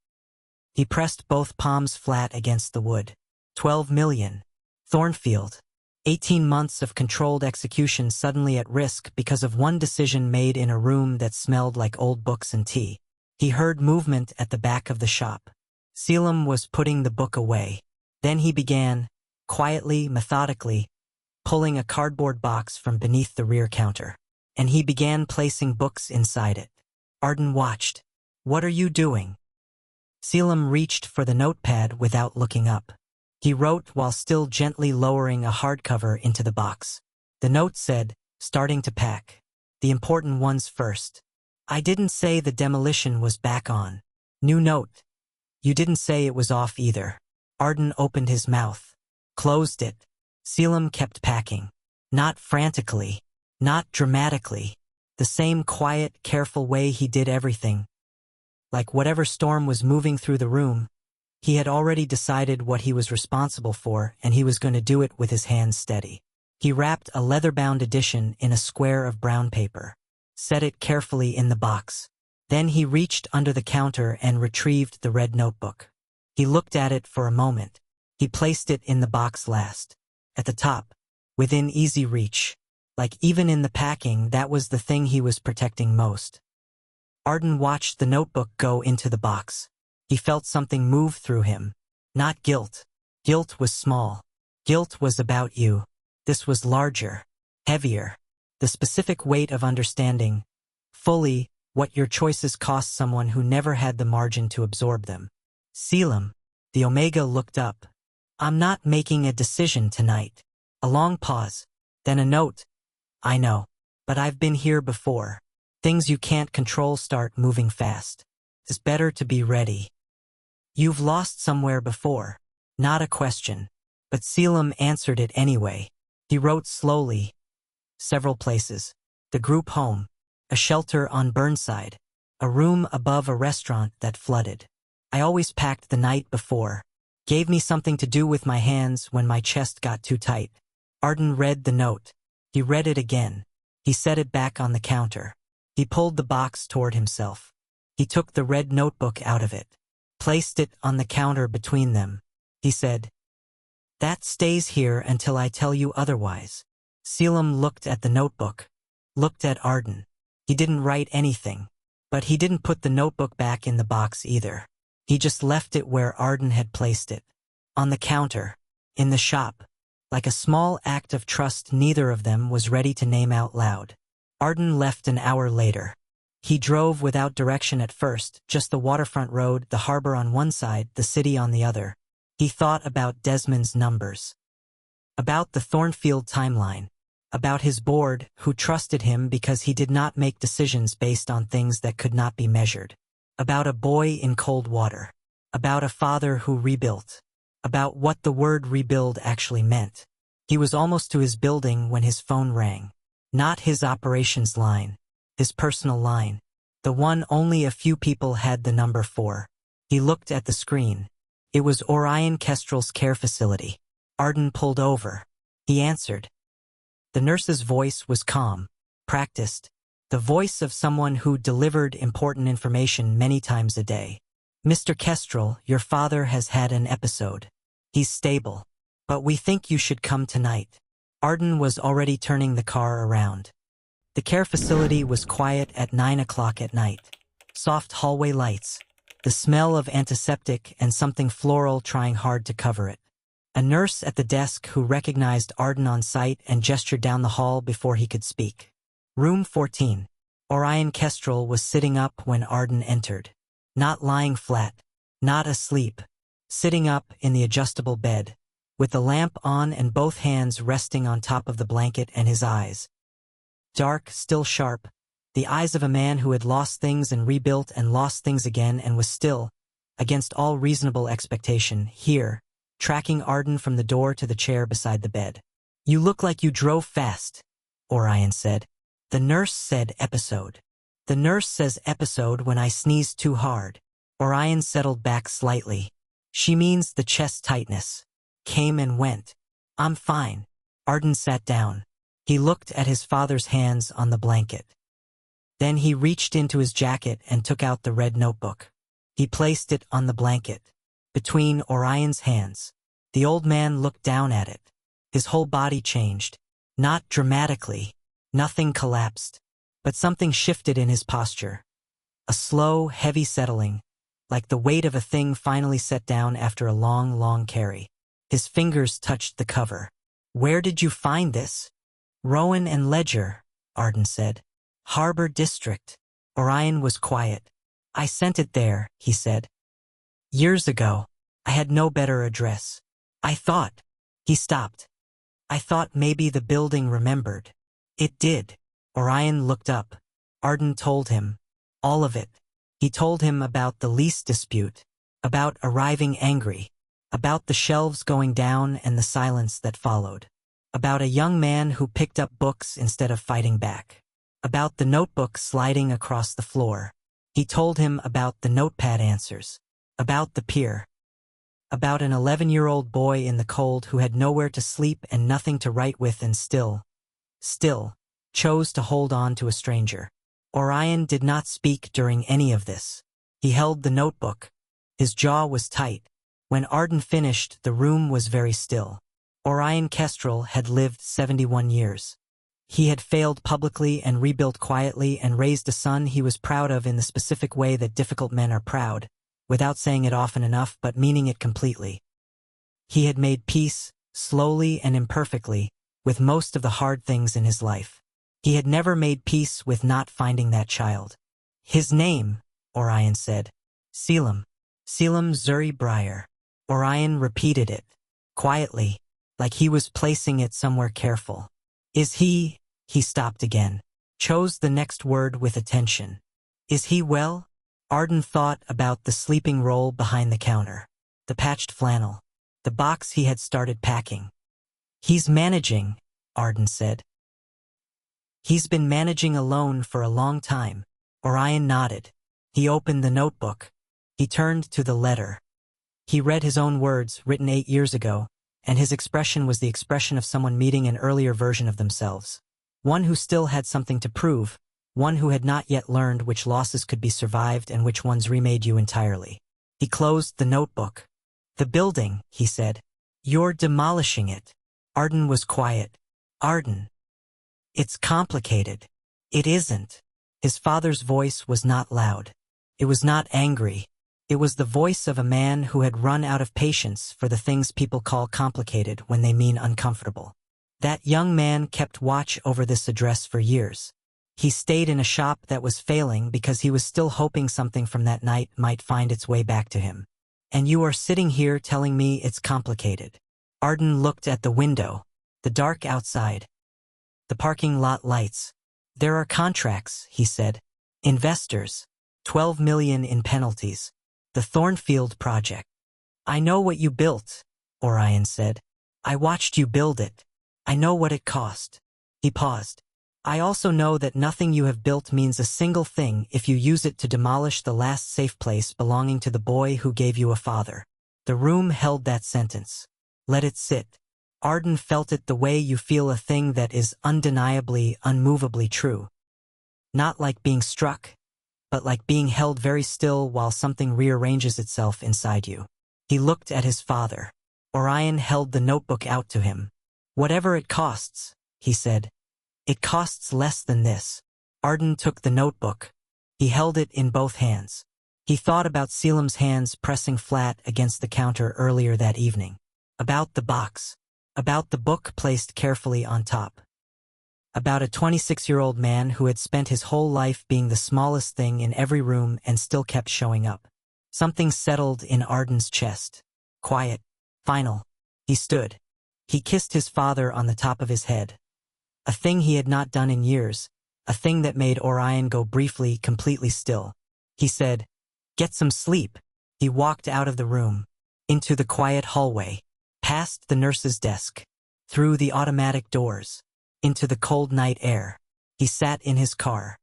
He pressed both palms flat against the wood. 12 million. Thornfield. 18 months of controlled execution suddenly at risk because of one decision made in a room that smelled like old books and tea. He heard movement at the back of the shop. Selim was putting the book away. Then he began, quietly, methodically, pulling a cardboard box from beneath the rear counter. And he began placing books inside it. Arden watched. "What are you doing?" Selim reached for the notepad without looking up. He wrote while still gently lowering a hardcover into the box. The note said, "Starting to pack. The important ones first. I didn't say the demolition was back on. New note. You didn't say it was off either." Arden opened his mouth, closed it. Selim kept packing. Not frantically, not dramatically. The same quiet, careful way he did everything. Like whatever storm was moving through the room, He had already decided what he was responsible for, and he was going to do it with his hands steady. He wrapped a leather-bound edition in a square of brown paper, set it carefully in the box. Then he reached under the counter and retrieved the red notebook. He looked at it for a moment. He placed it in the box last, at the top, within easy reach. Like even in the packing, that was the thing he was protecting most. Arden watched the notebook go into the box. He felt something move through him. Not guilt. Guilt was small. Guilt was about you. This was larger, heavier. The specific weight of understanding, fully, what your choices cost someone who never had the margin to absorb them. Selim, the Omega looked up. I'm not making a decision tonight. A long pause. Then a note. I know. But I've been here before. Things you can't control start moving fast. It's better to be ready. You've lost somewhere before. Not a question. But Selim answered it anyway. He wrote slowly. Several places. The group home. A shelter on Burnside. A room above a restaurant that flooded. I always packed the night before. Gave me something to do with my hands when my chest got too tight. Arden read the note. He read it again. He set it back on the counter. He pulled the box toward himself. He took the red notebook out of it. Placed it on the counter between them. He said, "That stays here until I tell you otherwise." Selim looked at the notebook. Looked at Arden. He didn't write anything. But he didn't put the notebook back in the box either. He just left it where Arden had placed it. On the counter. In the shop. Like a small act of trust neither of them was ready to name out loud. Arden left an hour later. He drove without direction at first, just the waterfront road, the harbor on one side, the city on the other. He thought about Desmond's numbers. About the Thornfield timeline. About his board, who trusted him because he did not make decisions based on things that could not be measured. About a boy in cold water. About a father who rebuilt. About what the word rebuild actually meant. He was almost to his building when his phone rang. Not his operations line. His personal line. The one only a few people had the number for. He looked at the screen. It was Orion Kestrel's care facility. Arden pulled over. He answered. The nurse's voice was calm, practiced, the voice of someone who delivered important information many times a day. "Mr. Kestrel, your father has had an episode. He's stable. But we think you should come tonight." Arden was already turning the car around. The care facility was quiet at 9 o'clock at night. Soft hallway lights. The smell of antiseptic and something floral trying hard to cover it. A nurse at the desk who recognized Arden on sight and gestured down the hall before he could speak. Room 14. Orion Kestrel was sitting up when Arden entered. Not lying flat. Not asleep. Sitting up in the adjustable bed, with the lamp on and both hands resting on top of the blanket and his eyes. Dark, still sharp. The eyes of a man who had lost things and rebuilt and lost things again and was still, against all reasonable expectation, here, tracking Arden from the door to the chair beside the bed. "You look like you drove fast," Orion said. The nurse said episode. "The nurse says episode when I sneeze too hard." Orion settled back slightly. "She means the chest tightness. Came and went. I'm fine." Arden sat down. He looked at his father's hands on the blanket. Then he reached into his jacket and took out the red notebook. He placed it on the blanket, between Orion's hands. The old man looked down at it. His whole body changed. Not dramatically. Nothing collapsed. But something shifted in his posture. A slow, heavy settling, like the weight of a thing finally set down after a long, long carry. His fingers touched the cover. "Where did you find this?" "Rowan and Ledger," Arden said. "Harbor District." Orion was quiet. "I sent it there," he said. "Years ago. I had no better address. I thought." He stopped. "I thought maybe the building remembered." It did. Orion looked up. Arden told him. All of it. He told him about the lease dispute, about arriving angry, about the shelves going down and the silence that followed, about a young man who picked up books instead of fighting back, about the notebook sliding across the floor. He told him about the notepad answers, about the pier. About an 11-year-old boy in the cold who had nowhere to sleep and nothing to write with and still, chose to hold on to a stranger. Orion did not speak during any of this. He held the notebook. His jaw was tight. When Arden finished, the room was very still. Orion Kestrel had lived 71 years. He had failed publicly and rebuilt quietly and raised a son he was proud of in the specific way that difficult men are proud, without saying it often enough but meaning it completely. He had made peace, slowly and imperfectly, with most of the hard things in his life. He had never made peace with not finding that child. His name, Orion said. Selim. Selim Zuri Breyer. Orion repeated it, quietly, like he was placing it somewhere careful. Is he stopped again. Chose the next word with attention. Is he well? Arden thought about the sleeping roll behind the counter, the patched flannel, the box he had started packing. He's managing, Arden said. He's been managing alone for a long time. Orion nodded. He opened the notebook. He turned to the letter. He read his own words, written 8 years ago, and his expression was the expression of someone meeting an earlier version of themselves. One who still had something to prove, one who had not yet learned which losses could be survived and which ones remade you entirely. He closed the notebook. The building, he said. You're demolishing it. Arden was quiet. Arden. It's complicated. It isn't. His father's voice was not loud. It was not angry. It was the voice of a man who had run out of patience for the things people call complicated when they mean uncomfortable. That young man kept watch over this address for years. He stayed in a shop that was failing because he was still hoping something from that night might find its way back to him. And you are sitting here telling me it's complicated. Arden looked at the window, the dark outside, the parking lot lights. There are contracts, he said. Investors. 12 million in penalties. The Thornfield project. I know what you built, Orion said. I watched you build it. I know what it cost. He paused. I also know that nothing you have built means a single thing if you use it to demolish the last safe place belonging to the boy who gave you a father. The room held that sentence. Let it sit. Arden felt it the way you feel a thing that is undeniably, unmovably true. Not like being struck, but like being held very still while something rearranges itself inside you. He looked at his father. Orion held the notebook out to him. Whatever it costs, he said. It costs less than this. Arden took the notebook. He held it in both hands. He thought about Selim's hands pressing flat against the counter earlier that evening. About the box. About the book placed carefully on top. About a 26-year-old man who had spent his whole life being the smallest thing in every room and still kept showing up. Something settled in Arden's chest. Quiet. Final. He stood. He kissed his father on the top of his head. A thing he had not done in years. A thing that made Orion go briefly, completely still. He said, "Get some sleep." He walked out of the room. Into the quiet hallway. Past the nurse's desk. Through the automatic doors. Into the cold night air. He sat in his car.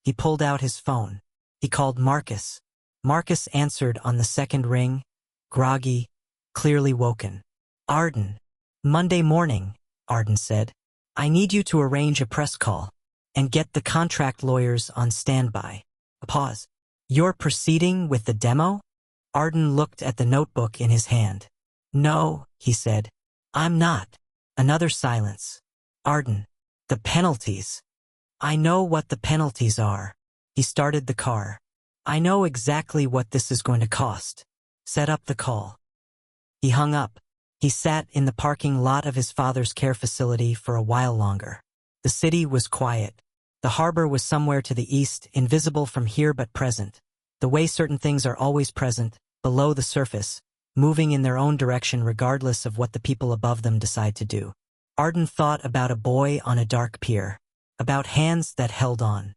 He pulled out his phone. He called Marcus. Marcus answered on the second ring, groggy, clearly woken. Arden. Monday morning, Arden said. I need you to arrange a press call and get the contract lawyers on standby. A pause. You're proceeding with the demo? Arden looked at the notebook in his hand. No, he said. I'm not. Another silence. Arden. The penalties. I know what the penalties are. He started the car. I know exactly what this is going to cost. Set up the call. He hung up. He sat in the parking lot of his father's care facility for a while longer. The city was quiet. The harbor was somewhere to the east, invisible from here but present. The way certain things are always present, below the surface, moving in their own direction regardless of what the people above them decide to do. Arden thought about a boy on a dark pier. About hands that held on.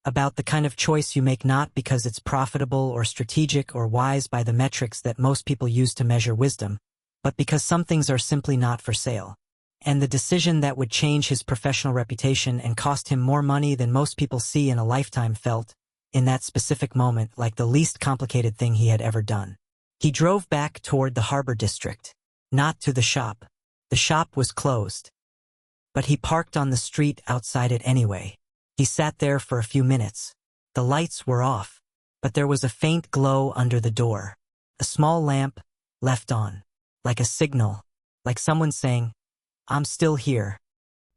About the kind of choice you make not because it's profitable or strategic or wise by the metrics that most people use to measure wisdom, but because some things are simply not for sale. And the decision that would change his professional reputation and cost him more money than most people see in a lifetime felt, in that specific moment, like the least complicated thing he had ever done. He drove back toward the harbor district, not to the shop. The shop was closed. But he parked on the street outside it anyway. He sat there for a few minutes. The lights were off, but there was a faint glow under the door. A small lamp, left on. Like a signal. Like someone saying, "I'm still here."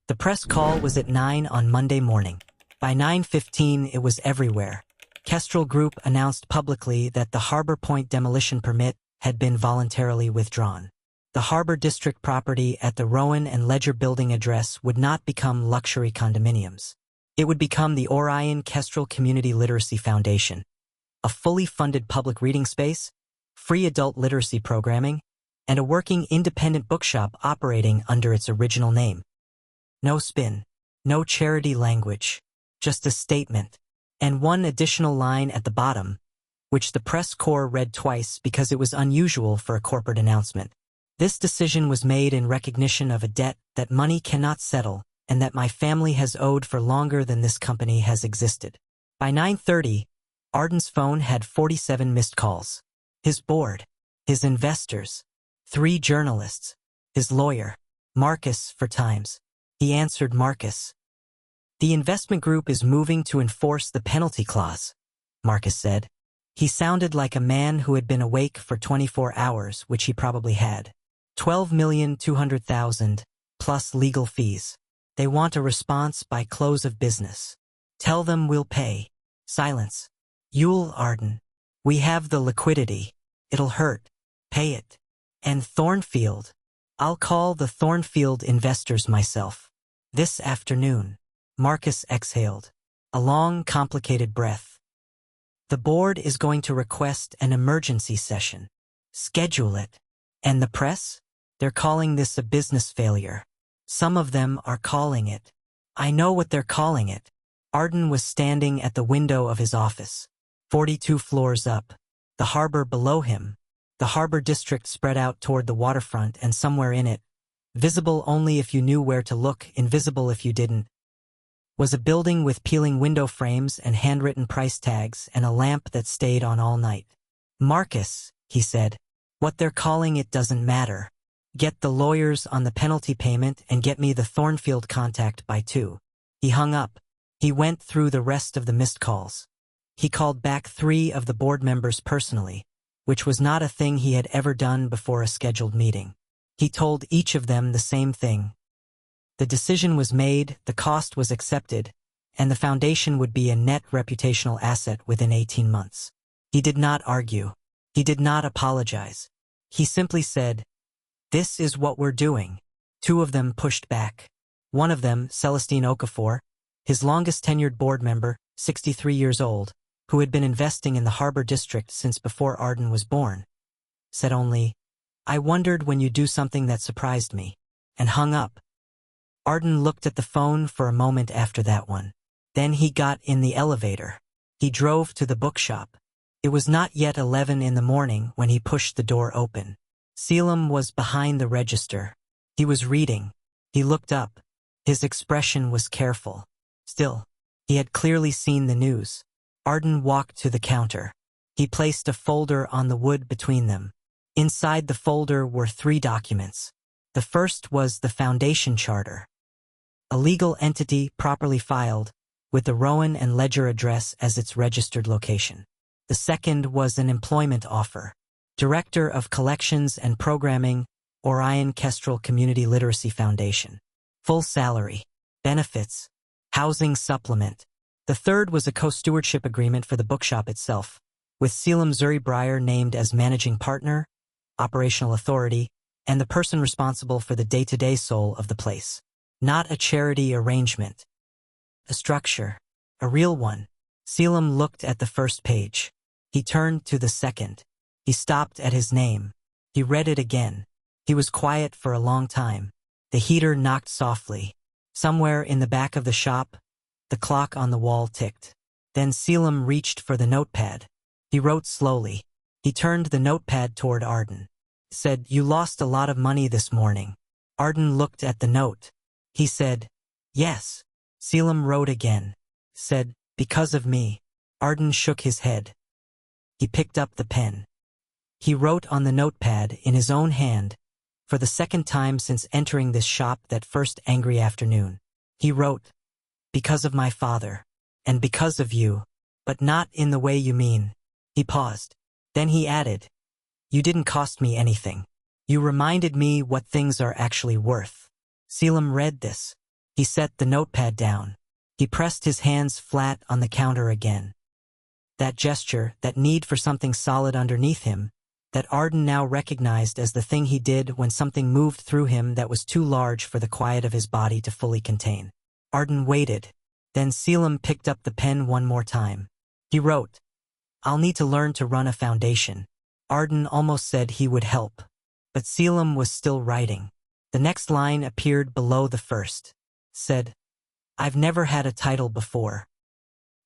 The press call was at 9 on Monday morning. By 9:15 it was everywhere. Kestrel Group announced publicly that the Harbor Point demolition permit had been voluntarily withdrawn. The Harbor District property at the Rowan and Ledger building address would not become luxury condominiums. It would become the Orion Kestrel Community Literacy Foundation, a fully funded public reading space, free adult literacy programming, and a working independent bookshop operating under its original name. No spin, no charity language, just a statement, and one additional line at the bottom, which the press corps read twice because it was unusual for a corporate announcement. This decision was made in recognition of a debt that money cannot settle and that my family has owed for longer than this company has existed. By 9:30, Arden's phone had 47 missed calls. His board, his investors, 3 journalists, his lawyer, Marcus for Times. He answered Marcus. "The investment group is moving to enforce the penalty clause," Marcus said. He sounded like a man who had been awake for 24 hours, which he probably had. 12,200,000 plus legal fees. They want a response by close of business. Tell them we'll pay. Silence. You'll, Arden. We have the liquidity. It'll hurt. Pay it. And Thornfield. I'll call the Thornfield investors myself. This afternoon. Marcus exhaled. A long, complicated breath. The board is going to request an emergency session. Schedule it. And the press? They're calling this a business failure. Some of them are calling it. I know what they're calling it. Arden was standing at the window of his office. 42 floors up. The harbor below him. The harbor district spread out toward the waterfront and somewhere in it, visible only if you knew where to look, invisible if you didn't, was a building with peeling window frames and handwritten price tags and a lamp that stayed on all night. "Marcus," he said, "what they're calling it doesn't matter. Get the lawyers on the penalty payment and get me the Thornfield contact by 2. He hung up. He went through the rest of the missed calls. He called back 3 of the board members personally, which was not a thing he had ever done before a scheduled meeting. He told each of them the same thing. The decision was made, the cost was accepted, and the foundation would be a net reputational asset within 18 months. He did not argue. He did not apologize. He simply said, "This is what we're doing." 2 of them pushed back. One of them, Celestine Okafor, his longest tenured board member, 63 years old, who had been investing in the harbor district since before Arden was born, said only, "I wondered when you do something that surprised me," and hung up. Arden looked at the phone for a moment after that one. Then he got in the elevator. He drove to the bookshop. It was not yet 11 in the morning when he pushed the door open. Selim was behind the register. He was reading. He looked up. His expression was careful. Still, he had clearly seen the news. Arden walked to the counter. He placed a folder on the wood between them. Inside the folder were 3 documents. The first was the foundation charter, a legal entity properly filed, with the Rowan and Ledger address as its registered location. The second was an employment offer. Director of Collections and Programming, Orion Kestrel Community Literacy Foundation. Full salary, benefits, housing supplement. The third was a co-stewardship agreement for the bookshop itself, with Selim Zuri-Breyer named as managing partner, operational authority, and the person responsible for the day-to-day soul of the place. Not a charity arrangement. A structure. A real one. Selim looked at the first page. He turned to the second. He stopped at his name. He read it again. He was quiet for a long time. The heater knocked softly. Somewhere in the back of the shop, the clock on the wall ticked. Then Selim reached for the notepad. He wrote slowly. He turned the notepad toward Arden. Said, "You lost a lot of money this morning." Arden looked at the note. He said, "Yes." Selim wrote again. Said, "Because of me." Arden shook his head. He picked up the pen. He wrote on the notepad in his own hand, for the second time since entering this shop that first angry afternoon. He wrote, "Because of my father, and because of you, but not in the way you mean." He paused. Then he added, "You didn't cost me anything. You reminded me what things are actually worth." Selim read this. He set the notepad down. He pressed his hands flat on the counter again. That gesture, that need for something solid underneath him, that Arden now recognized as the thing he did when something moved through him that was too large for the quiet of his body to fully contain. Arden waited. Then Selim picked up the pen one more time. He wrote, "I'll need to learn to run a foundation." Arden almost said he would help. But Selim was still writing. The next line appeared below the first. Said, "I've never had a title before."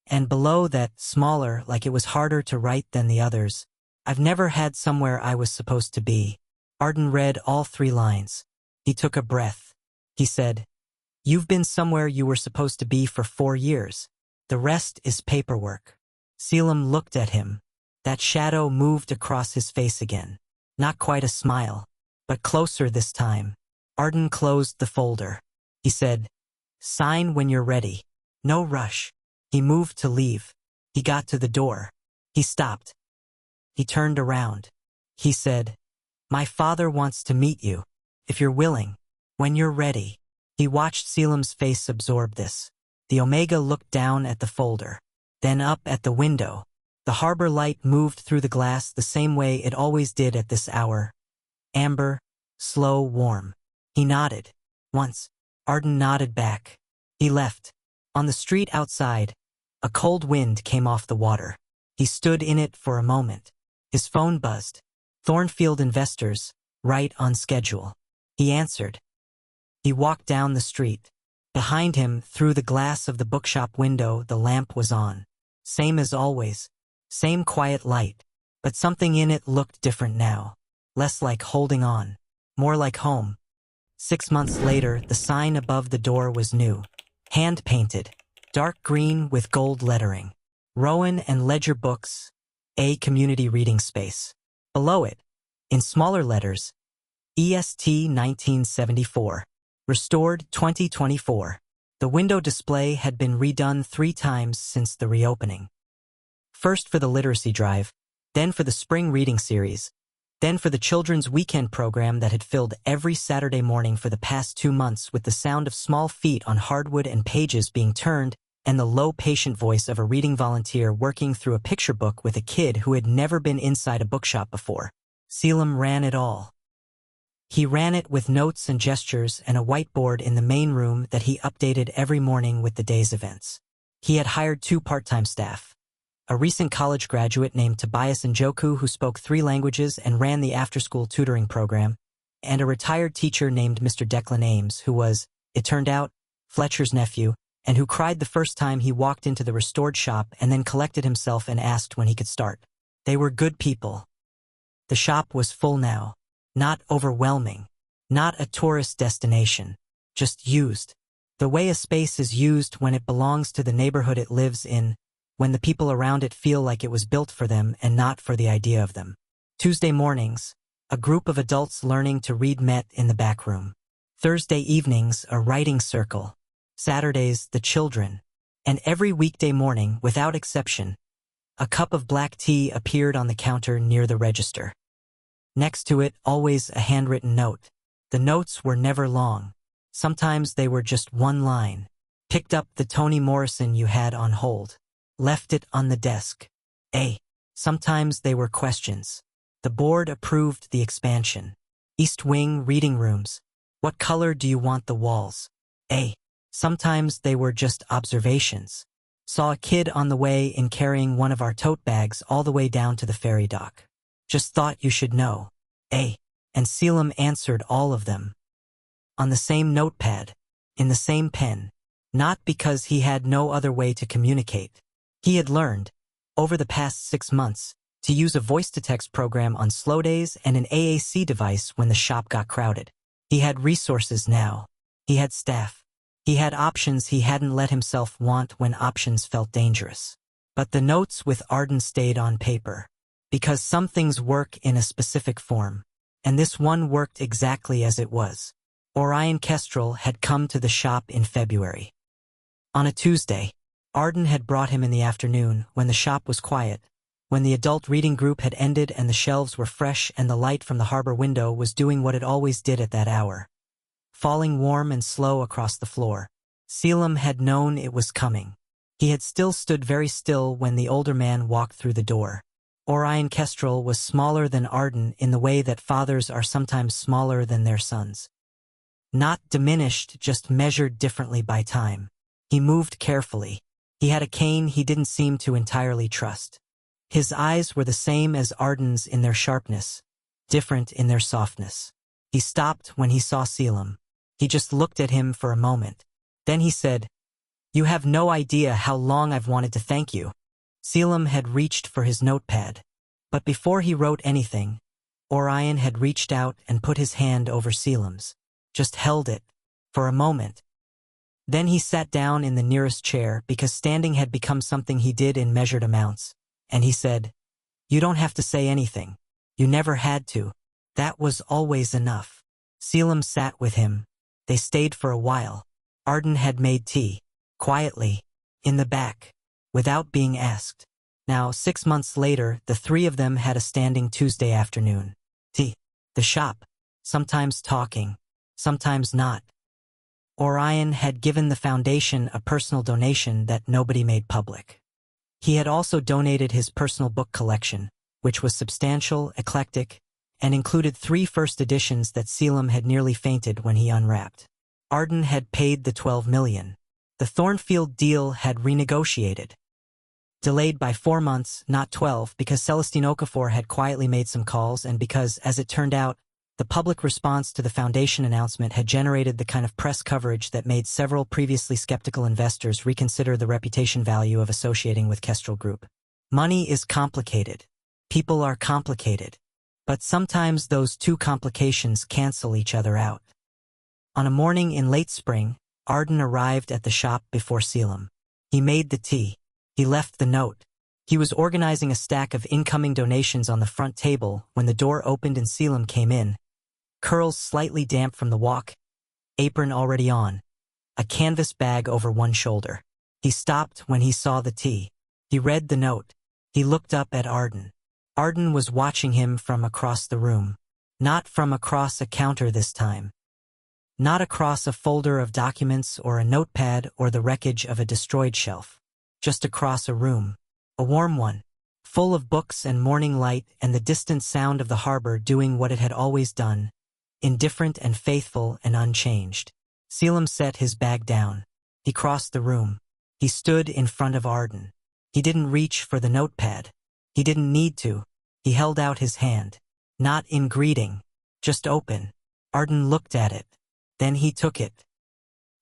And below that, smaller, like it was harder to write than the others, "I've never had somewhere I was supposed to be." Arden read all 3 lines. He took a breath. He said, "You've been somewhere you were supposed to be for 4 years. The rest is paperwork." Selim looked at him. That shadow moved across his face again. Not quite a smile, but closer this time. Arden closed the folder. He said, "Sign when you're ready. No rush." He moved to leave. He got to the door. He stopped. He turned around. He said, "My father wants to meet you, if you're willing, when you're ready." He watched Selim's face absorb this. The Omega looked down at the folder, then up at the window. The harbor light moved through the glass the same way it always did at this hour. Amber, slow, warm. He nodded. Once, Arden nodded back. He left. On the street outside, a cold wind came off the water. He stood in it for a moment. His phone buzzed. Thornfield Investors, right on schedule. He answered. He walked down the street. Behind him, through the glass of the bookshop window, the lamp was on. Same as always. Same quiet light. But something in it looked different now. Less like holding on. More like home. 6 months later, the sign above the door was new. Hand-painted. Dark green with gold lettering. Rowan and Ledger Books, a community reading space. Below it, in smaller letters, EST 1974. Restored 2024. The window display had been redone 3 times since the reopening. First for the literacy drive, then for the spring reading series, then for the children's weekend program that had filled every Saturday morning for the past 2 months with the sound of small feet on hardwood and pages being turned and the low patient voice of a reading volunteer working through a picture book with a kid who had never been inside a bookshop before. Selim ran it all. He ran it with notes and gestures and a whiteboard in the main room that he updated every morning with the day's events. He had hired 2 part-time staff. A recent college graduate named Tobias Njoku who spoke 3 languages and ran the after-school tutoring program, and a retired teacher named Mr. Declan Ames who was, it turned out, Fletcher's nephew, and who cried the first time he walked into the restored shop and then collected himself and asked when he could start. They were good people. The shop was full now. Not overwhelming. Not a tourist destination. Just used. The way a space is used when it belongs to the neighborhood it lives in, when the people around it feel like it was built for them and not for the idea of them. Tuesday mornings, a group of adults learning to read met in the back room. Thursday evenings, a writing circle. Saturdays, the children. And every weekday morning, without exception, a cup of black tea appeared on the counter near the register. Next to it, always a handwritten note. The notes were never long. Sometimes they were just 1 line. Picked up the Toni Morrison you had on hold. Left it on the desk. Sometimes they were questions. The board approved the expansion. East Wing reading rooms. What color do you want the walls? Sometimes they were just observations. Saw a kid on the way in carrying one of our tote bags all the way down to the ferry dock. Just thought you should know. And Selim answered all of them. On the same notepad. In the same pen. Not because he had no other way to communicate. He had learned, over the past 6 months, to use a voice-to-text program on slow days and an AAC device when the shop got crowded. He had resources now. He had staff. He had options he hadn't let himself want when options felt dangerous. But the notes with Arden stayed on paper. Because some things work in a specific form. And this one worked exactly as it was. Orion Kestrel had come to the shop in February. On a Tuesday, Arden had brought him in the afternoon, when the shop was quiet, when the adult reading group had ended and the shelves were fresh and the light from the harbor window was doing what it always did at that hour, falling warm and slow across the floor. Selim had known it was coming. He had still stood very still when the older man walked through the door. Orion Kestrel was smaller than Arden in the way that fathers are sometimes smaller than their sons. Not diminished, just measured differently by time. He moved carefully. He had a cane he didn't seem to entirely trust. His eyes were the same as Arden's in their sharpness, different in their softness. He stopped when he saw Selim. He just looked at him for a moment. Then he said, "You have no idea how long I've wanted to thank you." Selim had reached for his notepad. But before he wrote anything, Orion had reached out and put his hand over Selim's. Just held it, for a moment. Then he sat down in the nearest chair because standing had become something he did in measured amounts, and he said, "You don't have to say anything. You never had to. That was always enough." Selim sat with him. They stayed for a while. Arden had made tea, quietly, in the back, without being asked. Now, 6 months later, the three of them had a standing Tuesday afternoon. Tea. The shop. Sometimes talking. Sometimes not. Orion had given the foundation a personal donation that nobody made public. He had also donated his personal book collection, which was substantial, eclectic, and included 3 first editions that Selim had nearly fainted when he unwrapped. Arden had paid the $12 million. The Thornfield deal had renegotiated. Delayed by 4 months, not 12, because Celestine Okafor had quietly made some calls and because, as it turned out, the public response to the foundation announcement had generated the kind of press coverage that made several previously skeptical investors reconsider the reputation value of associating with Kestrel Group. Money is complicated. People are complicated. But sometimes those two complications cancel each other out. On a morning in late spring, Arden arrived at the shop before Selim. He made the tea. He left the note. He was organizing a stack of incoming donations on the front table when the door opened and Selim came in. Curls slightly damp from the walk, apron already on, a canvas bag over one shoulder. He stopped when he saw the tea. He read the note. He looked up at Arden. Arden was watching him from across the room. Not from across a counter this time. Not across a folder of documents or a notepad or the wreckage of a destroyed shelf. Just across a room. A warm one. Full of books and morning light and the distant sound of the harbor doing what it had always done. Indifferent and faithful and unchanged. Selim set his bag down. He crossed the room. He stood in front of Arden. He didn't reach for the notepad. He didn't need to. He held out his hand. Not in greeting. Just open. Arden looked at it. Then he took it.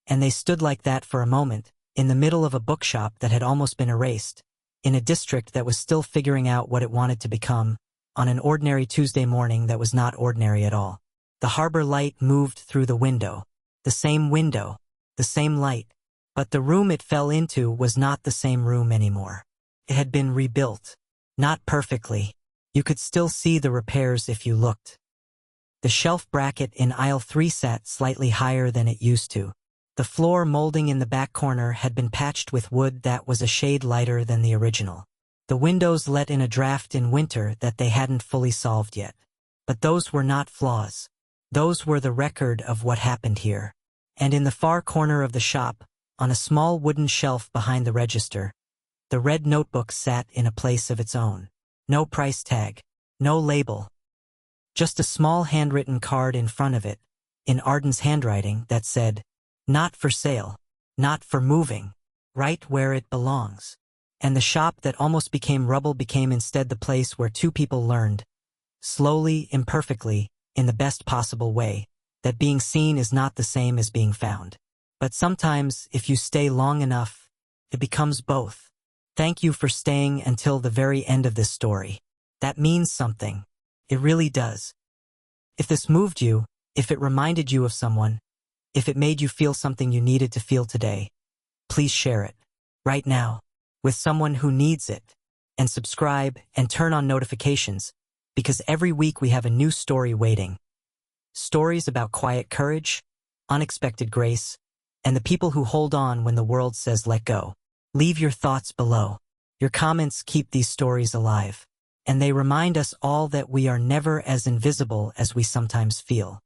And they stood like that for a moment, in the middle of a bookshop that had almost been erased, in a district that was still figuring out what it wanted to become, on an ordinary Tuesday morning that was not ordinary at all. The harbor light moved through the window. The same window. The same light. But the room it fell into was not the same room anymore. It had been rebuilt. Not perfectly. You could still see the repairs if you looked. The shelf bracket in aisle 3 sat slightly higher than it used to. The floor molding in the back corner had been patched with wood that was a shade lighter than the original. The windows let in a draft in winter that they hadn't fully solved yet. But those were not flaws. Those were the record of what happened here. And in the far corner of the shop, on a small wooden shelf behind the register, the red notebook sat in a place of its own. No price tag. No label. Just a small handwritten card in front of it, in Arden's handwriting, that said, "Not for sale. Not for moving. Right where it belongs." And the shop that almost became rubble became instead the place where two people learned, slowly, imperfectly, in the best possible way, that being seen is not the same as being found. But sometimes, if you stay long enough, it becomes both. Thank you for staying until the very end of this story. That means something. It really does. If this moved you, if it reminded you of someone, if it made you feel something you needed to feel today, please share it. Right now. With someone who needs it. and subscribe, and turn on notifications, because every week we have a new story waiting. Stories about quiet courage, unexpected grace, and the people who hold on when the world says let go. Leave your thoughts below. Your comments keep these stories alive, and they remind us all that we are never as invisible as we sometimes feel.